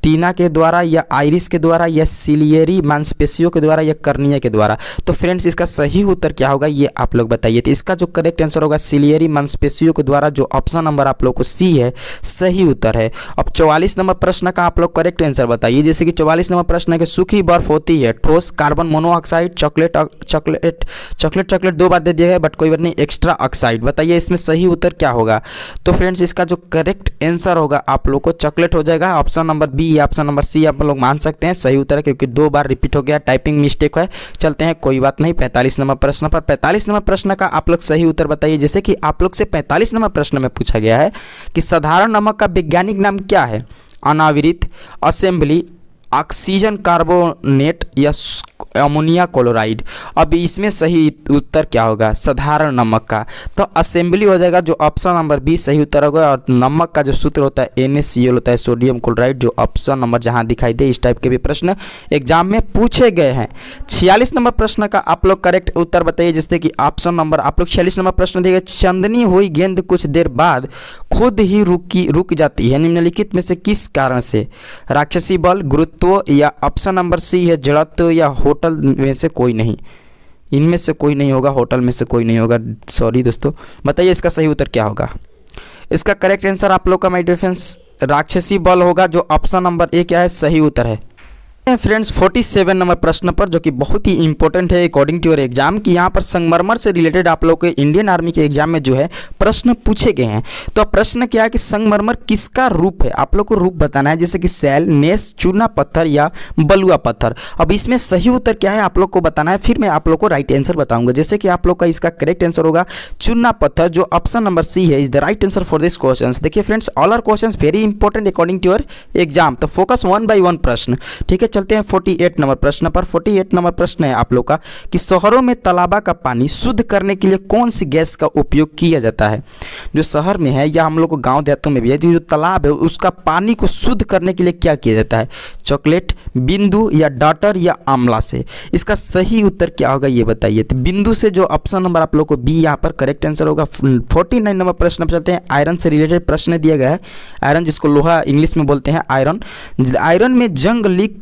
टीना के द्वारा, या आइरिस के द्वारा, या सिलियरी मांसपेशियों के द्वारा, या कर्निया के द्वारा? तो फ्रेंड्स, इसका सही उत्तर क्या होगा ये आप लोग बताइए। तो इसका जो करेक्ट आंसर होगा सिलियरी मांसपेशियों के द्वारा, जो ऑप्शन नंबर आप लोग को सी है सही उत्तर है। अब 44 नंबर प्रश्न का आप लोग करेक्ट आंसर बताइए। जैसे कि 44 नंबर प्रश्न है कि सूखी बर्फ होती है ठोस, कार्बन मोनोऑक्साइड, चॉकलेट दो बार दे दिया है, बट कोई बात नहीं, एक्स्ट्रा ऑक्साइड। बताइए इसमें सही उत्तर क्या होगा। तो फ्रेंड्स, इसका जो करेक्ट आंसर होगा आप लोग को चॉकलेट हो जाएगा। ऑप्शन नंबर बी या ऑप्शन नंबर सी आप लोग मान सकते हैं सही उत्तर है, क्योंकि 2 बार रिपीट हो गया, टाइपिंग मिस्टेक है। चलते हैं, कोई बात नहीं, 45 नंबर प्रश्न पर। 45 नंबर प्रश्न का आप लोग सही उत्तर बताइए। जैसे कि आप लोग से 45 नंबर प्रश्न में पूछा गया है कि साधारण नमक का वैज्ञानिक नाम क्या है? अनावृत, असेंबली, ऑक्सीजन कार्बोनेट, या अमोनिया क्लोराइड। अब इसमें सही उत्तर क्या होगा साधारण नमक का? तो असेंबली हो जाएगा, जो ऑप्शन नंबर बी सही उत्तर होगा। और नमक का जो सूत्र होता है NaCl होता है, सोडियम क्लोराइड, जो ऑप्शन नंबर जहां दिखाई दे। इस टाइप के भी प्रश्न एग्जाम में पूछे गए हैं। 46 नंबर प्रश्न का आप लोग करेक्ट उत्तर बताइए। जैसे कि ऑप्शन नंबर आप लोग 46 नंबर प्रश्न दिए, चंदनी हुई गेंद कुछ देर बाद खुद ही रुक जाती है, निम्नलिखित में से किस कारण से? राक्षसी बल, गुरुत्व, या ऑप्शन नंबर सी है जड़त्व, या होटल में से कोई नहीं। इनमें से कोई नहीं होगा, होटल में से कोई नहीं होगा, सॉरी दोस्तों। बताइए इसका सही उत्तर क्या होगा। इसका करेक्ट आंसर आप लोग का माय डियर फ्रेंड्स राक्षसी बल होगा, जो ऑप्शन नंबर ए क्या है सही उत्तर है। फ्रेंड्स 47 नंबर प्रश्न पर, जो कि बहुत ही इंपॉर्टेंट है अकॉर्डिंग टू योर एग्जाम, कि यहाँ पर संगमरमर से रिलेटेड आप लोग के इंडियन आर्मी के एग्जाम में जो है प्रश्न पूछे गए हैं। तो प्रश्न क्या है कि संगमरमर किसका रूप है, आप लोग को रूप बताना है, जैसे कि सैल, नेस, चूना पत्थर या बलुआ पत्थर। अब इसमें सही उत्तर क्या है आप लोग को बताना है, फिर मैं आप लोग को राइट आंसर बताऊंगा। जैसे कि आप लोग का इसका करेक्ट आंसर होगा चूना पत्थर, जो ऑप्शन नंबर सी है is the right answer for this question. देखिए friends, all are questions very important according to your exam, तो फोकस 1 by 1 प्रश्न। ठीक है, चलते हैं 48 नंबर प्रश्न पर। 48 नंबर प्रश्न है आप लोग का कि शहरों में तालाबा का पानी शुद्ध करने के लिए कौन सी गैस का उपयोग किया जाता है। जो शहर में है या हम लोग को गांव देहातों में भी है, जो तालाब है उसका पानी को शुद्ध करने के लिए क्या किया जाता है, चॉकलेट, बिंदु या डाटर या आंवला से। इसका सही उत्तर क्या होगा ये बताइए। तो बिंदु से, जो ऑप्शन नंबर आप लोग को बी यहाँ पर करेक्ट आंसर होगा। 49 नंबर प्रश्न पर चलते हैं। आयरन से रिलेटेड प्रश्न दिया गया है। आयरन, जिसको लोहा इंग्लिश में बोलते हैं आयरन। आयरन में जंग लीक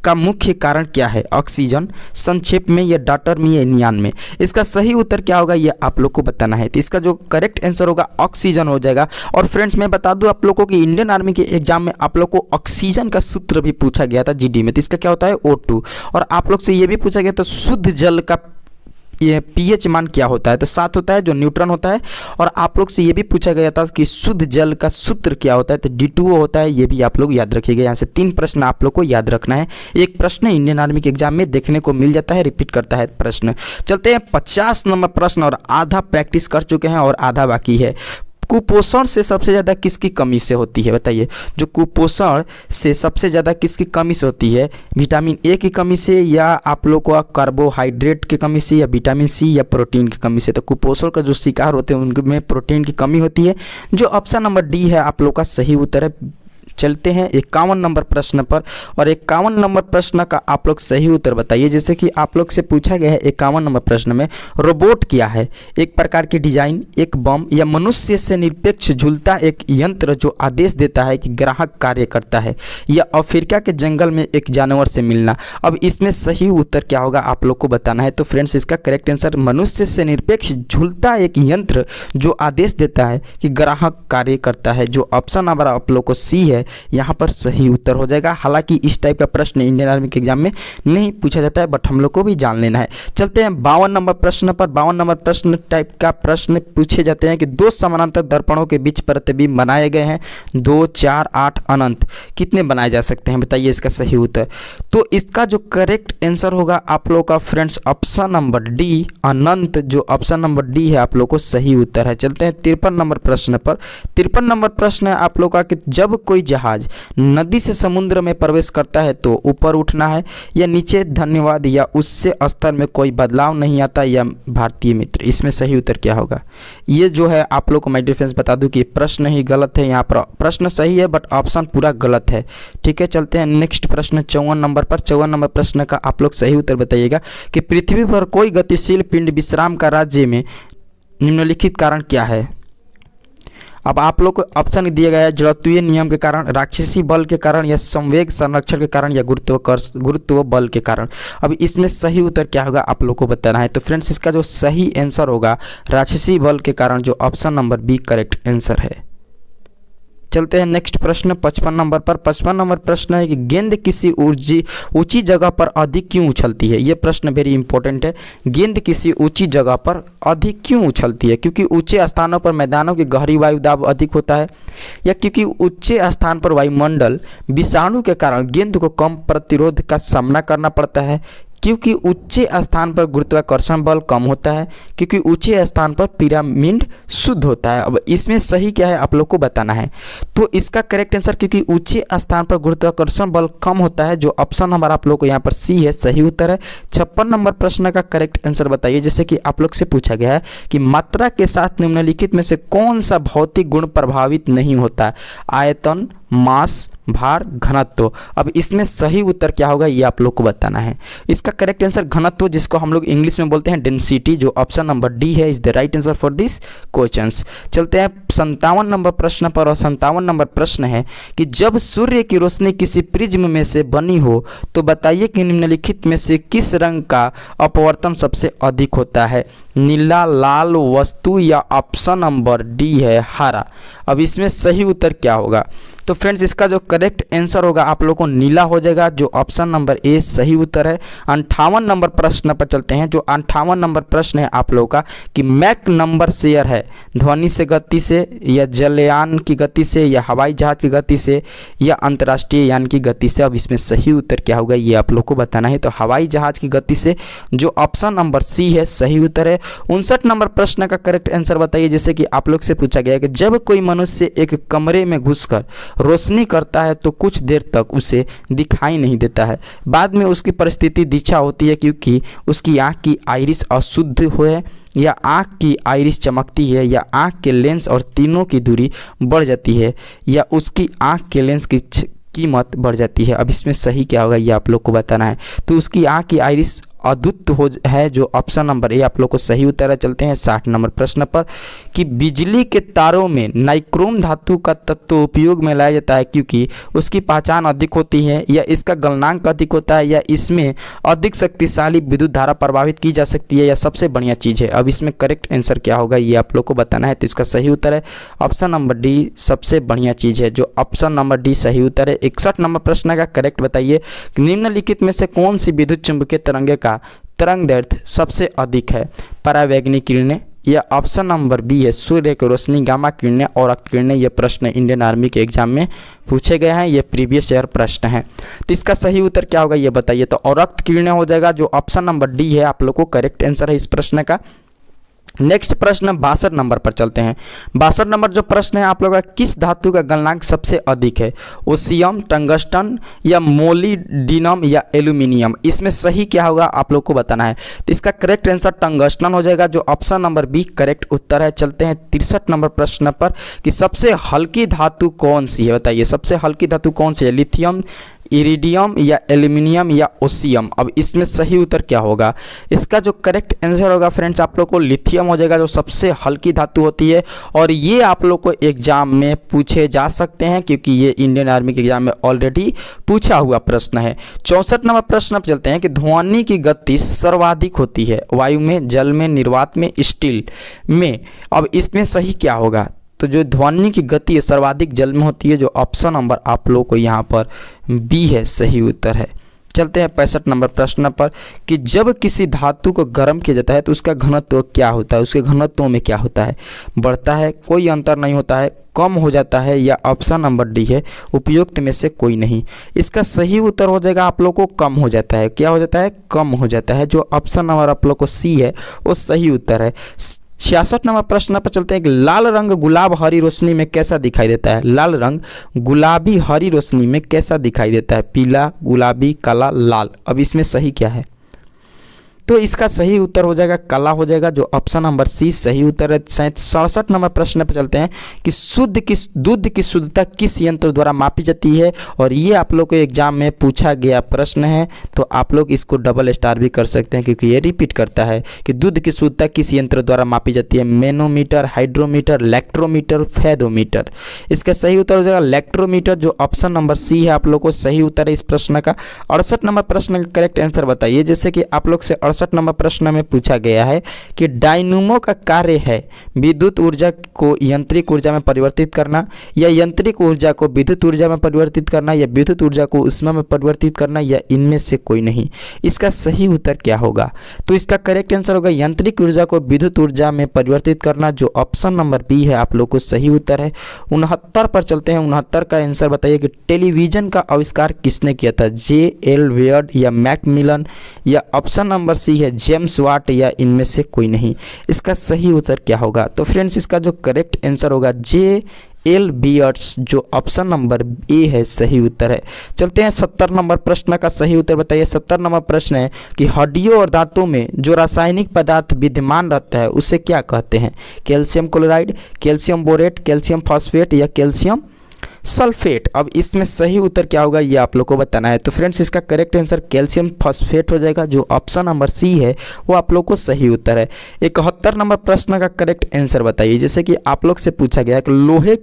का मुख्य कारण क्या है, ऑक्सीजन, संक्षेप में या डाटर में या नियान में। इसका सही उत्तर क्या होगा ये आप लोग को बताना है। तो इसका जो करेक्ट आंसर होगा ऑक्सीजन हो जाएगा। और फ्रेंड्स मैं बता दूं आप लोगों को कि इंडियन आर्मी के एग्जाम में आप लोग को ऑक्सीजन का सूत्र भी पूछा गया था जीडी में। तो इसका क्या होता है O2। और आप लोग से ये भी पूछा गया था शुद्ध जल का ये pH मान क्या होता है, तो 7 होता है, जो न्यूट्रॉन होता है। और आप लोग से ये भी पूछा गया था कि शुद्ध जल का सूत्र क्या होता है, तो D2O होता है। ये भी आप लोग याद रखिएगा। यहाँ से 3 प्रश्न आप लोग को याद रखना है। एक प्रश्न इंडियन आर्मी के एग्जाम में देखने को मिल जाता है, रिपीट करता है प्रश्न। चलते हैं 50 नंबर प्रश्न, और आधा प्रैक्टिस कर चुके हैं और आधा बाकी है। कुपोषण से सबसे ज़्यादा किसकी कमी से होती है बताइए। जो कुपोषण से सबसे ज़्यादा किसकी कमी से होती है, विटामिन ए की कमी से, या आप लोग को कार्बोहाइड्रेट की कमी से, या विटामिन सी, या प्रोटीन की कमी से। तो कुपोषण का जो शिकार होते हैं उनमें प्रोटीन की कमी होती है, जो ऑप्शन नंबर डी है आप लोग का सही उत्तर है। चलते हैं 51 नंबर प्रश्न पर, और 51 नंबर प्रश्न का आप लोग सही उत्तर बताइए। जैसे कि आप लोग से पूछा गया है 51 नंबर प्रश्न में, रोबोट क्या है, एक प्रकार की डिजाइन, एक बम, या मनुष्य से निरपेक्ष झूलता एक यंत्र जो आदेश देता है कि ग्राहक कार्य करता है, या अफ्रीका के जंगल में एक जानवर से मिलना। अब इसमें सही उत्तर क्या होगा आप लोग को बताना है। तो फ्रेंड्स इसका करेक्ट आंसर मनुष्य से निरपेक्ष झूलता एक यंत्र जो आदेश देता है कि ग्राहक कार्य करता है, जो ऑप्शन नंबर आप लोग को सी है यहाँ पर सही उत्तर हो जाएगा। हालांकि इस टाइप का प्रश्न इंडियन आर्मी के एग्जाम में नहीं पूछा जाता है, बट हम लोग को भी जान लेना है। चलते हैं 52 नंबर प्रश्न पर। 52 नंबर प्रश्न टाइप का प्रश्न पूछे जाते हैं कि 2 समानांतर दर्पणों के बीच प्रतिबिंब बनाए गए हैं, 2, 4, 8 अनंत, कितने बनाए जा सकते हैं बताइए इसका सही उत्तर। तो इसका जो करेक्ट आंसर होगा आप लोग का फ्रेंड्स ऑप्शन नंबर डी, अनंत, जो ऑप्शन नंबर डी है आप लोग को सही उत्तर है। चलते हैं 53 नंबर प्रश्न पर। 53 नंबर प्रश्न है आप लोग का कि जब कोई जहाज नदी से समुद्र में प्रवेश करता है तो ऊपर उठना है या नीचे, धन्यवाद, या उससे स्तर में कोई बदलाव नहीं आता, या भारतीय मित्र। इसमें सही उत्तर क्या होगा ये जो है आप लोग को मैं डिफरेंस बता दूं कि प्रश्न ही गलत है। यहाँ पर प्रश्न सही है बट ऑप्शन पूरा गलत है। ठीक है, चलते हैं नेक्स्ट प्रश्न 54 नंबर पर। 54 नंबर प्रश्न का आप लोग सही उत्तर बताइएगा कि पृथ्वी पर कोई गतिशील पिंड विश्राम का राज्य में निम्नलिखित कारण क्या है। अब आप लोग को ऑप्शन दिया गया है जड़त्वीय नियम के कारण, राक्षसी बल के कारण, या संवेग संरक्षण के कारण, या गुरुत्व बल के कारण। अब इसमें सही उत्तर क्या होगा आप लोग को बताना है। तो फ्रेंड्स इसका जो सही आंसर होगा राक्षसी बल के कारण, जो option number B correct answer है। चलते हैं नेक्स्ट प्रश्न 55 नंबर पर। 55 नंबर प्रश्न है कि गेंद किसी ऊंची जगह पर अधिक क्यों उछलती है। ये प्रश्न वेरी इंपॉर्टेंट है। गेंद किसी ऊंची जगह पर अधिक क्यों उछलती है, क्योंकि ऊंचे स्थानों पर मैदानों की गहरी वायु दाब अधिक होता है, या क्योंकि ऊंचे स्थान पर वायुमंडल विषाणु के कारण गेंद को कम प्रतिरोध का सामना करना पड़ता है, क्योंकि ऊंचे स्थान पर गुरुत्वाकर्षण बल कम होता है, क्योंकि ऊंचे स्थान पर पिरामिड शुद्ध होता है। अब इसमें सही क्या है आप लोग को बताना है। तो इसका करेक्ट आंसर क्योंकि ऊंचे स्थान पर गुरुत्वाकर्षण बल कम होता है, जो ऑप्शन नंबर आप लोग को यहाँ पर सी है सही उत्तर है। 56 नंबर प्रश्न का करेक्ट आंसर बताइए। जैसे कि आप लोग से पूछा गया है कि मात्रा के साथ निम्नलिखित में से कौन सा भौतिक गुण प्रभावित नहीं होता है, आयतन, मास, भार, घनत्व। अब इसमें सही उत्तर क्या होगा ये आप लोग को बताना है। इसका करेक्ट आंसर घनत्व, जिसको हम लोग इंग्लिश में बोलते हैं डेंसिटी, जो ऑप्शन नंबर डी है is the right answer for this questions. चलते हैं 57 नंबर प्रश्न पर। और 57 नंबर प्रश्न है कि जब सूर्य की रोशनी किसी प्रिज्म में से बनी हो तो बताइए कि निम्नलिखित में से किस रंग का अपवर्तन सबसे अधिक होता है, नीला, लाल वस्तु, या ऑप्शन नंबर डी है हरा। अब इसमें सही उत्तर क्या होगा। तो फ्रेंड्स इसका जो करेक्ट आंसर होगा आप लोगों को नीला हो जाएगा, जो ऑप्शन नंबर ए सही उत्तर है। 58 नंबर प्रश्न पर चलते हैं। जो 58 नंबर प्रश्न है आप लोगों का कि मैक नंबर शेयर है ध्वनि से गति से या जलयान की गति से या हवाई जहाज की गति से या अंतर्राष्ट्रीय यान की गति से। अब इसमें सही उत्तर क्या होगा ये आप लोग को बताना है। तो हवाई जहाज की गति से, जो ऑप्शन नंबर सी है सही उत्तर है। 59 नंबर प्रश्न का करेक्ट आंसर बताइए। जैसे कि आप लोग से पूछा गया है कि जब कोई मनुष्य एक कमरे में घुसकर रोशनी करता है तो कुछ देर तक उसे दिखाई नहीं देता है, बाद में उसकी परिस्थिति दिशा होती है क्योंकि उसकी आंख की आइरिस अशुद्ध है या आंख की आइरिस चमकती है या आंख के लेंस और तीनों की दूरी बढ़ जाती है या उसकी आंख के लेंस की कीमत बढ़ जाती है। अब इसमें सही क्या होगा ये आप लोग को बताना है। तो उसकी आंख की आइरिस अद्भुत हो है, जो ऑप्शन नंबर ए आप लोग को सही उत्तर है। चलते हैं 60 नंबर प्रश्न पर कि बिजली के तारों में नाइक्रोम धातु का तत्व उपयोग में लाया जाता है क्योंकि उसकी पहचान अधिक होती है या इसका गलनांक अधिक होता है या इसमें अधिक शक्तिशाली विद्युत धारा प्रभावित की जा सकती है या सबसे बढ़िया चीज़ है। अब इसमें करेक्ट आंसर क्या होगा ये आप लोग को बताना है। तो इसका सही उत्तर है ऑप्शन नंबर डी सबसे बढ़िया चीज़ है, जो ऑप्शन नंबर डी सही उत्तर है। 61 नंबर प्रश्न का करेक्ट बताइए निम्नलिखित में से कौन सी विद्युत चुंबकीय तरंगे का तरंग दैर्ध्य सबसे अधिक है, परावैगनी किरणें या ऑप्शन नंबर बी है सूर्य की रोशनी, गामा किरणें और रक्त किरणें। ये प्रश्न इंडियन आर्मी के एग्जाम में पूछे गए हैं, ये प्रीवियस ईयर प्रश्न है। तो इसका सही उत्तर क्या होगा ये बताइए। तो और रक्त किरणें हो जाएगा, जो ऑप्शन नंबर डी है आप लोग को करेक्ट आंसर है इस प्रश्न का। नेक्स्ट प्रश्न 62 नंबर पर चलते हैं। 62 नंबर जो प्रश्न है आप लोगों का किस धातु का गलनांक सबसे अधिक है, ओसियम, टंगस्टन या मोलिडिनम या एल्यूमिनियम। इसमें सही क्या होगा आप लोग को बताना है। तो इसका करेक्ट आंसर टंगस्टन हो जाएगा, जो ऑप्शन नंबर बी करेक्ट उत्तर है। चलते हैं 63 नंबर प्रश्न पर कि सबसे हल्की धातु कौन सी है, बताइए सबसे हल्की धातु कौन सी है, लिथियम, इरिडियम या एल्यूमिनियम या ओसियम। अब इसमें सही उत्तर क्या होगा, इसका जो करेक्ट आंसर होगा फ्रेंड्स आप लोग को लिथियम हो जाएगा, जो सबसे हल्की धातु होती है और ये आप लोग को एग्जाम में पूछे जा सकते हैं क्योंकि ये इंडियन आर्मी के एग्जाम में ऑलरेडी पूछा हुआ प्रश्न है। 64 नंबर प्रश्न पर चलते हैं कि ध्वनि की गति सर्वाधिक होती है वायु में, जल में, निर्वात में, स्टील में। अब इसमें सही क्या होगा, तो जो ध्वनि की गति है सर्वाधिक जल में होती है, जो ऑप्शन नंबर आप लोग को यहाँ पर बी है सही उत्तर है। चलते हैं 65 नंबर प्रश्न पर कि जब किसी धातु को गर्म किया जाता है तो उसका घनत्व क्या होता है, उसके घनत्व में क्या होता है, बढ़ता है, कोई अंतर नहीं होता है, कम हो जाता है या ऑप्शन नंबर डी है उपयुक्त में से कोई नहीं। इसका सही उत्तर हो जाएगा आप लोग को कम हो जाता है। क्या हो जाता है, कम हो जाता है, जो ऑप्शन नंबर आप लोग को सी है वो सही उत्तर है। 66 नंबर प्रश्न पर चलते हैं कि लाल रंग गुलाब हरी रोशनी में कैसा दिखाई देता है, लाल रंग गुलाबी हरी रोशनी में कैसा दिखाई देता है, पीला, गुलाबी, काला, लाल। अब इसमें सही क्या है, तो इसका सही उत्तर हो जाएगा काला हो जाएगा, जो ऑप्शन नंबर सी सही उत्तर है। 67 नंबर प्रश्न पर चलते हैं कि दूध की शुद्धता किस यंत्र द्वारा मापी जाती है और ये आप लोग को एग्जाम में पूछा गया प्रश्न है। तो आप लोग इसको डबल स्टार भी कर सकते हैं क्योंकि ये रिपीट करता है कि दूध की शुद्धता किस यंत्र द्वारा मापी जाती है, मैनोमीटर, हाइड्रोमीटर, इलेक्ट्रोमीटर, फेदोमीटर। इसका सही उत्तर हो जाएगा इलेक्ट्रोमीटर, जो ऑप्शन नंबर सी है आप लोग को सही उत्तर है इस प्रश्न का। 68 नंबर प्रश्न का करेक्ट आंसर बताइए। जैसे कि आप लोग से 68 नंबर प्रश्न में पूछा गया है कि डायनमो का कार्य है विद्युत ऊर्जा को यांत्रिक ऊर्जा में परिवर्तित करना या यांत्रिक ऊर्जा को विद्युत ऊर्जा में परिवर्तित करना या विद्युत ऊर्जा को ऊष्मा में परिवर्तित करना या इनमें से कोई नहीं। इसका सही उत्तर क्या होगा, तो इसका करेक्ट आंसर होगा यांत्रिक ऊर्जा को विद्युत ऊर्जा में परिवर्तित करना, जो ऑप्शन नंबर बी है आप लोग को सही उत्तर है। 69 पर चलते हैं। 69 का आंसर बताइए कि टेलीविजन का आविष्कार किसने किया था, J.L. वेयर्ड या मैकमिलन या ऑप्शन नंबर सी है जेम्स वाट या इनमें से कोई नहीं। इसका सही उत्तर क्या होगा, तो फ्रेंड्स इसका जो करेक्ट आंसर होगा J.L. बियर्ड्स, जो ऑप्शन नंबर ए है सही उत्तर है। चलते हैं 70 नंबर प्रश्न का सही उत्तर बताइए। 70 नंबर प्रश्न है कि हड्डियों और दांतों में जो रासायनिक पदार्थ विद्यमान रहता है उसे क्या कहते हैं, calcium chloride, calcium borate, calcium phosphate या कैल्शियम सल्फेट। अब इसमें सही उत्तर क्या होगा ये आप लोग को बताना है। तो फ्रेंड्स इसका करेक्ट आंसर कैल्शियम फॉस्फेट हो जाएगा, जो ऑप्शन नंबर सी है वो आप लोग को सही उत्तर है। 71 नंबर प्रश्न का करेक्ट आंसर बताइए। जैसे कि आप लोग से पूछा गया कि लोहे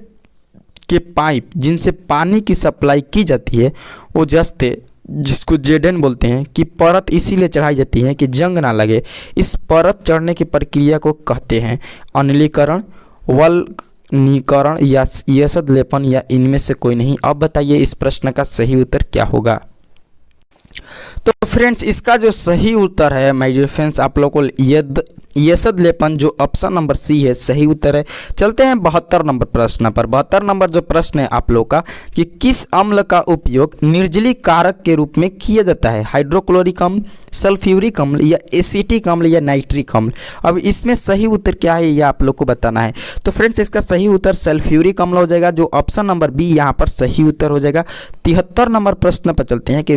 के पाइप जिनसे पानी की सप्लाई की जाती है वो जस्ते, जिसको जेडन बोलते हैं, कि परत इसीलिए चढ़ाई जाती है कि जंग ना लगे। इस परत चढ़ने की प्रक्रिया को कहते हैं अनिलीकरण, वल्क कार्बोनीकरण या यशद लेपन या इनमें से कोई नहीं। अब बताइए इस प्रश्न का सही उत्तर क्या होगा। तो फ्रेंड्स इसका जो सही उत्तर है माय डियर फ्रेंड्स आप लोगों को यशद लेपन जो ऑप्शन नंबर सी है सही उत्तर है। चलते हैं 72 नंबर प्रश्न पर। 72 नंबर जो प्रश्न है आप लोग का कि किस अम्ल का उपयोग निर्जली कारक के रूप में किया जाता है, हाइड्रोक्लोरिक अम्ल, सल्फ्यूरिक अम्ल या एसिटिक अम्ल या नाइट्रिक अम्ल। अब इसमें सही उत्तर क्या है ये आप लोग को बताना है। तो फ्रेंड्स इसका सही उत्तर सल्फ्यूरिक अम्ल हो जाएगा, जो ऑप्शन नंबर बी यहाँ पर सही उत्तर हो जाएगा। 73 नंबर प्रश्न पर चलते हैं कि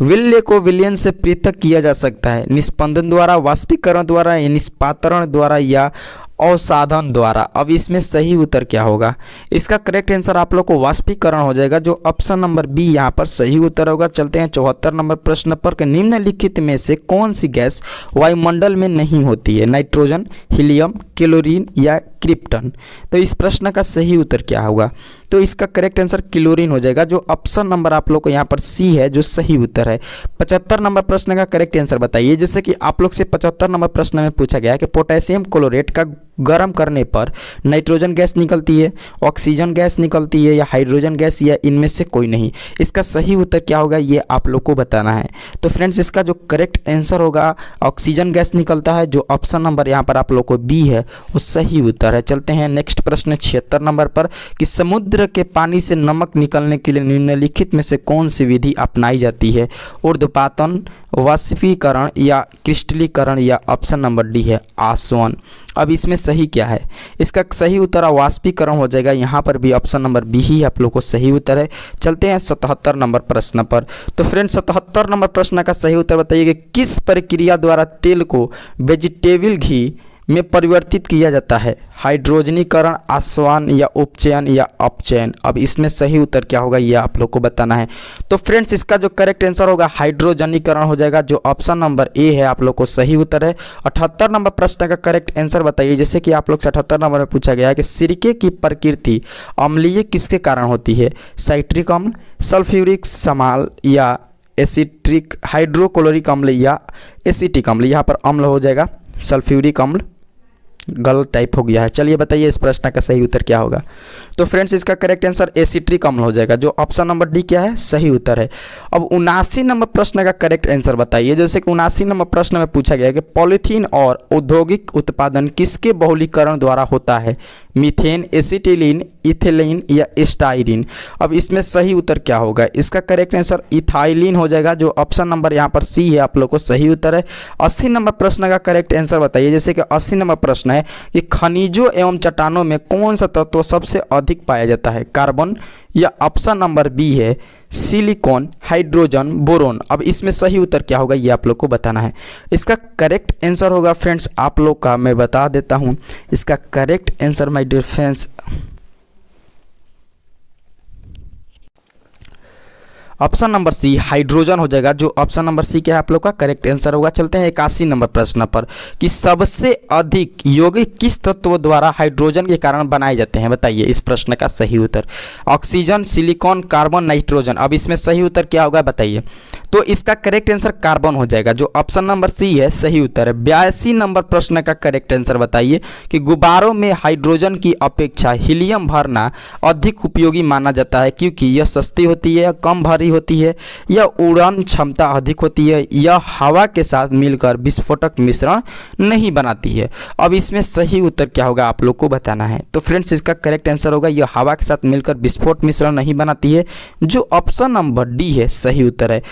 विल्य को विलयन से पृथक किया जा सकता है, निस्पंदन द्वारा, वाष्पीकरण द्वारा, या निष्पात्रण द्वारा या अवसाधन द्वारा। अब इसमें सही उत्तर क्या होगा। इसका करेक्ट आंसर आप लोग को वाष्पीकरण हो जाएगा, जो ऑप्शन नंबर बी यहाँ पर सही उत्तर होगा। चलते हैं 74 नंबर प्रश्न पर कि निम्नलिखित में से कौन सी गैस वायुमंडल में नहीं होती है, नाइट्रोजन, हीलियम, क्लोरीन या क्रिप्टन। तो इस प्रश्न का सही उत्तर क्या होगा। तो इसका करेक्ट आंसर क्लोरीन हो जाएगा, जो ऑप्शन नंबर आप लोग को यहाँ पर सी है जो सही उत्तर है। 75 नंबर प्रश्न का करेक्ट आंसर बताइए। जैसे कि आप लोग से 75 नंबर प्रश्न में पूछा गया है कि पोटेशियम क्लोरेट का गर्म करने पर नाइट्रोजन गैस निकलती है, ऑक्सीजन गैस निकलती है या हाइड्रोजन गैस या इनमें से कोई नहीं। इसका सही उत्तर क्या होगा ये आप लोग को बताना है। तो फ्रेंड्स इसका जो करेक्ट आंसर होगा ऑक्सीजन गैस निकलता है, जो ऑप्शन नंबर यहाँ पर आप लोग को बी है वो सही उत्तर है। चलते हैं नेक्स्ट प्रश्न 76 नंबर पर कि समुद्र के पानी से नमक निकलने के लिए निम्नलिखित में से कौन सी विधि अपनाई जाती है, ऊर्ध्वपातन, वाष्पीकरण या क्रिस्टलीकरण या ऑप्शन नंबर डी है आसवन। अब इसमें सही क्या है। इसका सही उत्तर वाष्पीकरण हो जाएगा, यहाँ पर भी ऑप्शन नंबर बी ही आप लोग को सही उत्तर है। चलते हैं 77 नंबर प्रश्न पर। तो फ्रेंड्स 77 नंबर प्रश्न का सही उत्तर बताइए कि किस प्रक्रिया द्वारा तेल को वेजिटेबल घी में परिवर्तित किया जाता है, हाइड्रोजनीकरण, आसवन या उपचयन या अपचयन। अब इसमें सही उत्तर क्या होगा ये आप लोग को बताना है। तो फ्रेंड्स इसका जो करेक्ट आंसर होगा हाइड्रोजनीकरण हो जाएगा, जो ऑप्शन नंबर ए है आप लोग को सही उत्तर है। 78 नंबर प्रश्न का करेक्ट आंसर बताइए। जैसे कि आप लोग से 78 नंबर में पूछा गया है कि सिरके की प्रकृति अम्लीय किसके कारण होती है, साइट्रिक अम्ल, सल्फ्यूरिक अम्ल या एसिट्रिक, हाइड्रोक्लोरिक अम्ल या एसिटिक अम्ल। यहाँ पर अम्ल हो जाएगा सल्फ्यूरिक अम्ल, गलत टाइप हो गया है। चलिए बताइए इस प्रश्न का सही उत्तर क्या होगा। तो फ्रेंड्स इसका करेक्ट आंसर एसिट्रिक अम्ल हो जाएगा, जो ऑप्शन नंबर डी क्या है सही उत्तर है। अब 79 नंबर प्रश्न का करेक्ट आंसर बताइए। जैसे कि 79 नंबर प्रश्न में पूछा गया है कि पॉलीथीन और औद्योगिक उत्पादन किसके बहुलीकरण द्वारा होता है, मीथेन, एसिटिलीन, इथिलीन या स्टाइरीन। अब इसमें सही उत्तर क्या होगा। इसका करेक्ट आंसर इथाइलिन हो जाएगा, जो ऑप्शन नंबर यहाँ पर सी है आप लोग को सही उत्तर है। 80 नंबर प्रश्न का करेक्ट आंसर बताइए। जैसे कि 80 नंबर प्रश्न है कि खनिजों एवं चट्टानों में कौन सा तत्व सबसे अधिक पाया जाता है, कार्बन या ऑप्शन नंबर बी है सिलिकॉन, हाइड्रोजन, बोरोन। अब इसमें सही उत्तर क्या होगा ये आप लोग को बताना है। इसका करेक्ट आंसर होगा फ्रेंड्स आप लोग का मैं बता देता हूं। इसका correct answer my dear friends option number C hydrogen हो जाएगा, जो ऑप्शन नंबर सी क्या है आप लोग का करेक्ट आंसर होगा। चलते हैं 81 नंबर प्रश्न पर कि सबसे अधिक यौगिक किस तत्व द्वारा हाइड्रोजन के कारण बनाए जाते हैं, बताइए इस प्रश्न का सही उत्तर। Oxygen, silicon, carbon, nitrogen. अब इसमें सही उत्तर क्या होगा बताइए। तो इसका करेक्ट आंसर कार्बन हो जाएगा, जो ऑप्शन नंबर सी है सही उत्तर है। 82 नंबर प्रश्न का करेक्ट आंसर बताइए कि गुब्बारों में हाइड्रोजन की अपेक्षा हीलियम भरना अधिक उपयोगी माना जाता है, क्योंकि यह सस्ती होती है, कम भारी होती है, यह उड़ान क्षमता अधिक होती है, यह हवा के साथ मिलकर विस्फोटक मिश्रण नहीं बनाती है। अब इसमें सही उत्तर क्या होगा आप लोग को बताना है। तो फ्रेंड्स इसका करेक्ट आंसर होगा यह हवा के साथ मिलकर विस्फोट मिश्रण नहीं बनाती है, जो ऑप्शन नंबर डी है सही उत्तर है।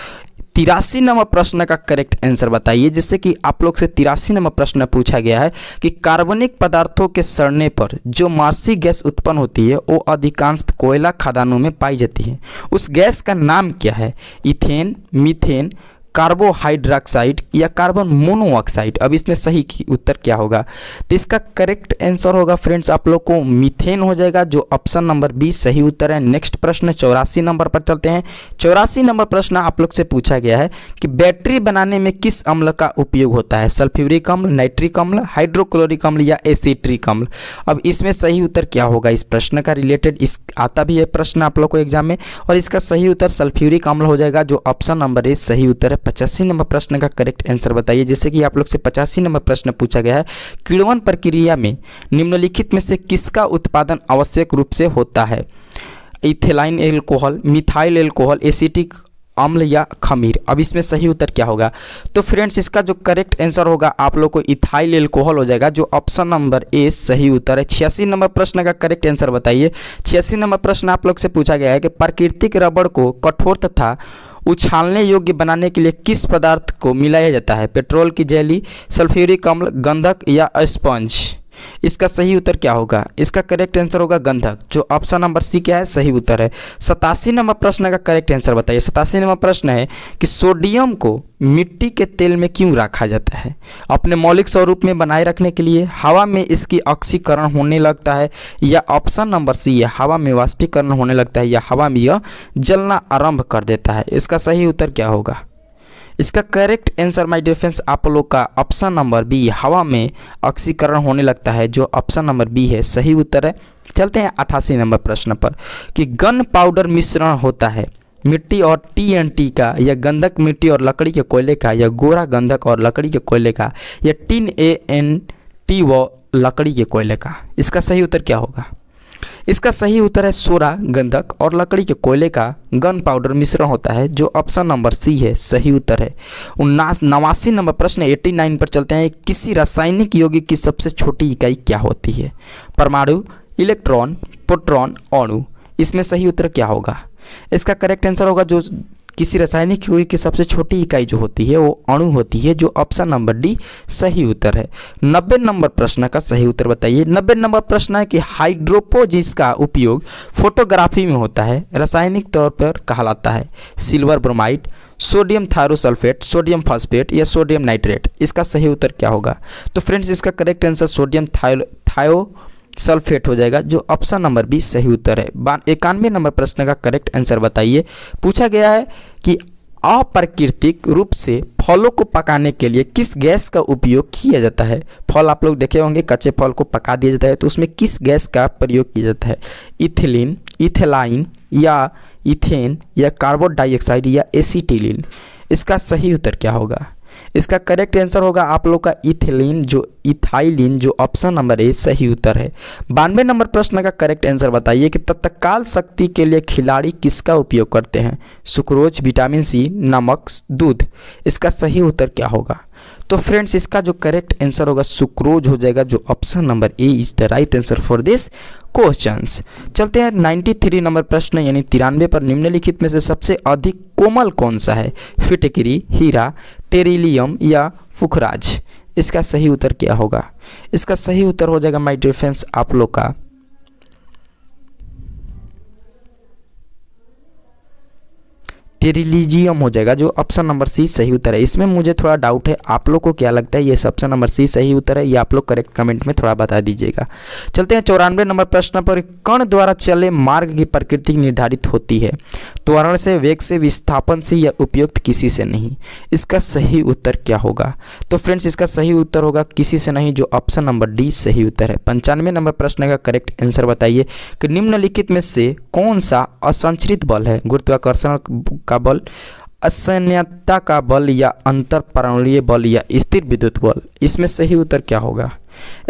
83 नंबर प्रश्न का करेक्ट आंसर बताइए। जिससे कि आप लोग से 83 नंबर प्रश्न पूछा गया है कि कार्बनिक पदार्थों के सड़ने पर जो मासी गैस उत्पन्न होती है वो अधिकांश कोयला खदानों में पाई जाती है। उस गैस का नाम क्या है, इथेन, मीथेन, कार्बोहाइड्रोक्साइड या कार्बन मोनोऑक्साइड। अब इसमें सही उत्तर क्या होगा। तो इसका करेक्ट आंसर होगा फ्रेंड्स आप लोग को मीथेन हो जाएगा, जो ऑप्शन नंबर बी सही उत्तर है। नेक्स्ट प्रश्न 84 नंबर पर चलते हैं। 84 नंबर प्रश्न आप लोग से पूछा गया है कि बैटरी बनाने में किस अम्ल का उपयोग होता है, सल्फ्यूरिक अम्ल, नाइट्रिक अम्ल, हाइड्रोक्लोरिक अम्ल या एसिट्रिक अम्ल। अब इसमें सही उत्तर क्या होगा। इस प्रश्न का रिलेटेड इस आता भी है प्रश्न आप लोग को एग्जाम में, और इसका सही उत्तर सल्फ्यूरिक अम्ल हो जाएगा, जो ऑप्शन नंबर ए सही उत्तर है। 85 नंबर प्रश्न का करेक्ट आंसर बताइए। जैसे कि आप लोग से 85 नंबर प्रश्न पूछा गया है, किण्वन प्रक्रिया में निम्नलिखित में से किसका उत्पादन आवश्यक रूप से होता है? इथेलाइन एल्कोहल, मिथाइल एल्कोहल, एसिटिक अम्ल या खमीर। अब इसमें सही उत्तर क्या होगा? तो फ्रेंड्स इसका जो करेक्ट आंसर होगा आप लोग को इथाइल एल्कोहल हो जाएगा, जो ऑप्शन नंबर ए सही उत्तर है। 86 नंबर प्रश्न का करेक्ट आंसर बताइए। 86 नंबर प्रश्न आप लोग से पूछा गया है कि प्राकृतिक रबड़ को कठोर तथा उछालने योग्य बनाने के लिए किस पदार्थ को मिलाया जाता है? पेट्रोल की जेली, सल्फ्यूरिक अम्ल, गंधक या स्पंज। इसका सही उत्तर क्या होगा? इसका करेक्ट आंसर होगा गंधक, जो ऑप्शन नंबर सी क्या है? सही उत्तर है। 87 नंबर प्रश्न का करेक्ट आंसर बताइए। 87 नंबर प्रश्न है कि सोडियम को मिट्टी के तेल में क्यों रखा जाता है? अपने मौलिक स्वरूप में बनाए रखने के लिए, हवा में इसकी ऑक्सीकरण होने लगता है, या ऑप्शन नंबर सी है हवा में वाष्पीकरण होने लगता है, या हवा में यह जलना आरंभ कर देता है। इसका सही उत्तर क्या होगा? इसका correct answer my dear friends आप लोग का ऑप्शन नंबर बी, हवा में ऑक्सीकरण होने लगता है, जो ऑप्शन नंबर बी है सही उत्तर है। चलते हैं 88 नंबर प्रश्न पर कि गन पाउडर मिश्रण होता है मिट्टी और TNT का, या गंधक मिट्टी और लकड़ी के कोयले का, या गोरा गंधक और लकड़ी के कोयले का, या TNT व लकड़ी के कोयले का। इसका सही उत्तर क्या होगा? इसका सही उत्तर है सोडा, गंधक और लकड़ी के कोयले का गन पाउडर मिश्रण होता है, जो ऑप्शन नंबर सी है सही उत्तर है। 89 नंबर प्रश्न 89 पर चलते हैं। किसी रासायनिक यौगिक की सबसे छोटी इकाई क्या होती है? परमाणु, इलेक्ट्रॉन, प्रोटॉन, अणु। इसमें सही उत्तर क्या होगा? इसका करेक्ट आंसर होगा जो किसी रासायनिक यौगिक की सबसे छोटी इकाई जो होती है वो अणु होती है, जो ऑप्शन नंबर डी सही उत्तर है। 90 नंबर प्रश्न का सही उत्तर बताइए। 90 नंबर प्रश्न है कि हाइड्रोपोजिस का उपयोग फोटोग्राफी में होता है, रासायनिक तौर पर कहलाता है silver bromide, sodium thiosulphate, sodium phosphate या सोडियम नाइट्रेट। इसका सही उत्तर क्या होगा? तो फ्रेंड्स इसका करेक्ट आंसर सोडियम थायोसल्फेट हो जाएगा, जो ऑप्शन नंबर बी सही उत्तर है। 91 नंबर प्रश्न का करेक्ट आंसर बताइए। पूछा गया है कि अप्राकृतिक रूप से फलों को पकाने के लिए किस गैस का उपयोग किया जाता है? फल आप लोग देखे होंगे, कच्चे फल को पका दिया जाता है, तो उसमें किस गैस का प्रयोग किया जाता है? इथिलीन, इथेलाइन या इथेन या कार्बन डाइऑक्साइड या एसिटिलीन। इसका सही उत्तर क्या होगा? इसका करेक्ट आंसर होगा आप लोग का इथिलीन, जो इथाइलिन, जो ऑप्शन नंबर ए सही उत्तर है। 92 नंबर प्रश्न का करेक्ट आंसर बताइए कि तत्काल शक्ति के लिए खिलाड़ी किसका उपयोग करते हैं? सुक्रोज, विटामिन सी, नमक, दूध। इसका सही उत्तर क्या होगा? तो फ्रेंड्स इसका जो करेक्ट आंसर होगा सुक्रोज हो जाएगा, जो option number A is the right answer for this questions. चलते हैं 93 नंबर प्रश्न यानी 93 पर। निम्नलिखित में से सबसे अधिक कोमल कौन सा है? फिटकरी, हीरा, टेरिलियम या पुखराज। इसका सही उत्तर क्या होगा? इसका सही उत्तर हो जाएगा माय डियर फ्रेंड्स आप लोग का टेरिलिजियम हो जाएगा, जो ऑप्शन नंबर सी सही उत्तर है। इसमें मुझे थोड़ा डाउट है, आप लोग को क्या लगता है ये ऑप्शन नंबर सी सही उत्तर है? ये आप लोग करेक्ट कमेंट में थोड़ा बता दीजिएगा। चलते हैं 94 नंबर प्रश्न पर। कण द्वारा चले मार्ग की प्रकृति निर्धारित होती है त्वरण से, वेग से, विस्थापन से या उपयुक्त किसी से नहीं। इसका सही उत्तर क्या होगा? तो फ्रेंड्स इसका सही उत्तर होगा किसी से नहीं, जो ऑप्शन नंबर डी सही उत्तर है। 95 नंबर प्रश्न का करेक्ट आंसर बताइए कि निम्नलिखित में से कौन सा असंचरित बल है? गुरुत्वाकर्षण का बल, असंयता का बल या अंतर परमाणुीय बल या स्थिर विद्युत बल। इसमें सही उत्तर क्या होगा?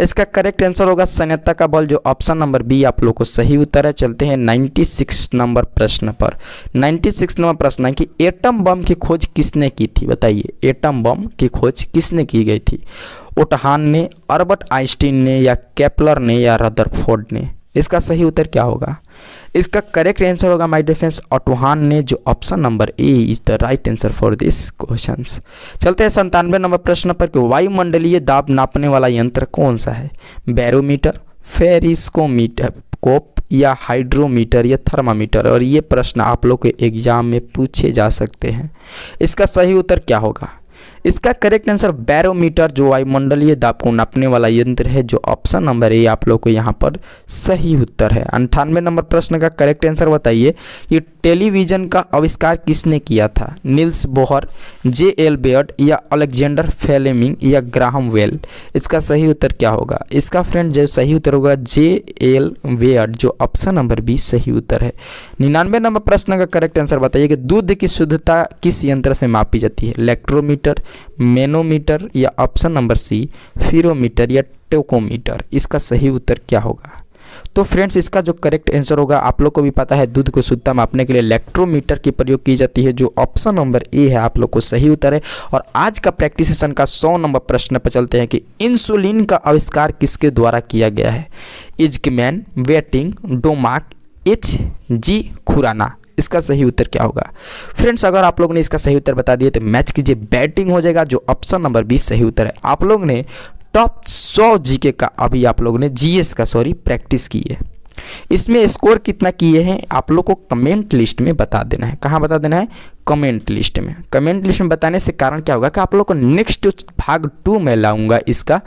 इसका करेक्ट आंसर होगा संयता का बल, जो ऑप्शन नंबर बी आप लोग को सही उत्तर है। चलते हैं 96 नंबर प्रश्न पर। 96 नंबर प्रश्न है कि एटम बम की खोज किसने की थी? बताइए एटम बम की खोज किसने की गई थी? ओटहान ने, अल्बर्ट आइंस्टीन ने या केपलर ने या रदरफोर्ड ने। इसका सही उत्तर क्या होगा? इसका करेक्ट आंसर होगा माय डियर फ्रेंड्स ओटहान ने, जो option number A is the right answer for this questions. चलते हैं 97 नंबर प्रश्न पर कि वायुमंडलीय दाब नापने वाला यंत्र कौन सा है? बैरोमीटर, फेरिस्कोप या हाइड्रोमीटर या थर्मामीटर। और ये प्रश्न आप लोग के एग्जाम में पूछे जा सकते हैं। इसका सही उत्तर क्या होगा? इसका करेक्ट आंसर बैरोमीटर, जो वायुमंडलीय दाब को नापने वाला यंत्र है, जो ऑप्शन नंबर ए आप लोग को यहाँ पर सही उत्तर है। 98 नंबर प्रश्न का करेक्ट आंसर बताइए कि टेलीविजन का आविष्कार किसने किया था? Niels Bohr, J L. बेयर्ड या अलेक्जेंडर फ्लेमिंग या ग्राहम बेल? इसका सही उत्तर क्या होगा? इसका फ्रेंड जो सही उत्तर होगा जे.एल. बेयर्ड, जो ऑप्शन नंबर बी सही उत्तर है। 99 नंबर प्रश्न का करेक्ट आंसर बताइए कि दूध की शुद्धता किस यंत्र से मापी जाती है? इलेक्ट्रोमीटर, मैनोमीटर या ऑप्शन नंबर सी फीरोमीटर या टोकोमीटर? इसका सही उत्तर क्या होगा? तो फ्रेंड्स, इसका जो करेक्ट आंसर होगा, आप लोग को भी पता है, दूध को शुद्धता मापने के लिए इलेक्ट्रोमीटर की प्रयोग की जाती है, जो ऑप्शन नंबर ए है आप लोग को सही उत्तर है। और आज का प्रैक्टिस सेशन का 100 नंबर प्रश्न पर चलते हैं कि इंसुलिन का आविष्कार किसके द्वारा किया गया है? इज़्कमैन, वेटिंग, डोमाक, एच.जी. खुराना? इसका सही उत्तर क्या होगा? फ्रेंड्स, अगर आप लोग ने इसका सही उत्तर बता दिए तो मैच कीजिए, बैटिंग हो जाएगा, जो ऑप्शन नंबर 20 सही उत्तर है। आप लोग ने टॉप 100 जीके का अभी आप लोगों ने जीएस का प्रैक्टिस की है। इसमें स्कोर कितना किए हैं आप लोग को कमेंट लिस्ट में बता देना है। कहाँ बता देना है? कमेंट लिस्ट में। कमेंट लिस्ट में बताने से कारण क्या होगा कि आप लोग को नेक्स्ट भाग 2 में लाऊंगा इसका,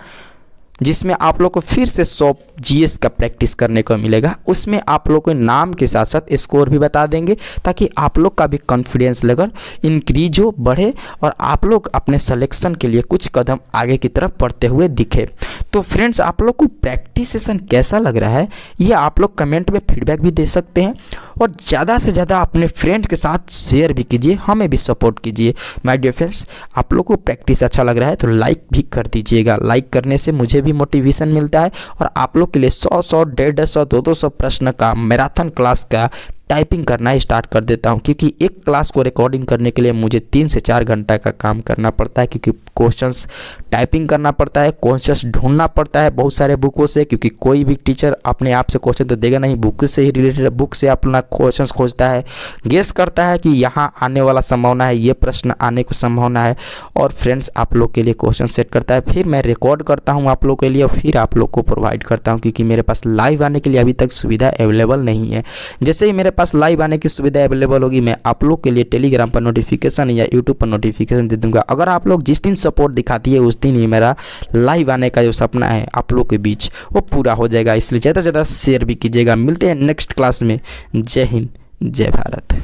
जिसमें आप लोग को फिर से 100 जीएस का प्रैक्टिस करने को मिलेगा। उसमें आप लोग को नाम के साथ साथ स्कोर भी बता देंगे, ताकि आप लोग का भी कॉन्फिडेंस लेवल इंक्रीज हो, बढ़े और आप लोग अपने सिलेक्शन के लिए कुछ कदम आगे की तरफ बढ़ते हुए दिखे। तो फ्रेंड्स, आप लोग को प्रैक्टिस सेशन कैसा लग रहा है, ये आप लोग कमेंट में फीडबैक भी दे सकते हैं, और ज़्यादा से ज़्यादा अपने फ्रेंड के साथ शेयर भी कीजिए, हमें भी सपोर्ट कीजिए। माय डियर फ्रेंड्स, आप लोग को प्रैक्टिस अच्छा लग रहा है तो लाइक भी कर दीजिएगा। लाइक करने से मुझे भी मोटिवेशन मिलता है, और आप लोग के लिए 100, 150, 200 प्रश्न का मैराथन क्लास का टाइपिंग करना स्टार्ट कर देता हूं, क्योंकि एक क्लास को रिकॉर्डिंग करने के लिए मुझे 3 से 4 घंटा का काम करना पड़ता है, क्योंकि क्वेश्चंस टाइपिंग करना पड़ता है, क्वेश्चंस ढूंढना पड़ता है बहुत सारे बुकों से, क्योंकि कोई भी टीचर अपने आप से क्वेश्चन तो देगा नहीं, बुक से ही रिलेटेड बुक से अपना क्वेश्चंस खोजता है, गेस करता है कि यहाँ आने वाला संभावना है, ये प्रश्न आने की संभावना है, और फ्रेंड्स आप लोग के लिए क्वेश्चन सेट करता है, फिर मैं रिकॉर्ड करता हूँ आप लोग के लिए, और फिर आप लोग को प्रोवाइड करता हूँ, क्योंकि मेरे पास लाइव आने के लिए अभी तक सुविधा अवेलेबल नहीं है। जैसे ही मेरे पास लाइव आने की सुविधा अवेलेबल होगी, मैं आप लोग के लिए टेलीग्राम पर नोटिफिकेशन या यूट्यूब पर नोटिफिकेशन दे दूंगा। अगर आप लोग जिस दिन सपोर्ट दिखाती है, उस दिन ही मेरा लाइव आने का जो सपना है आप लोग के बीच वो पूरा हो जाएगा। इसलिए ज़्यादा से ज़्यादा शेयर भी कीजिएगा। मिलते हैं नेक्स्ट क्लास में। जय हिंद, जय भारत।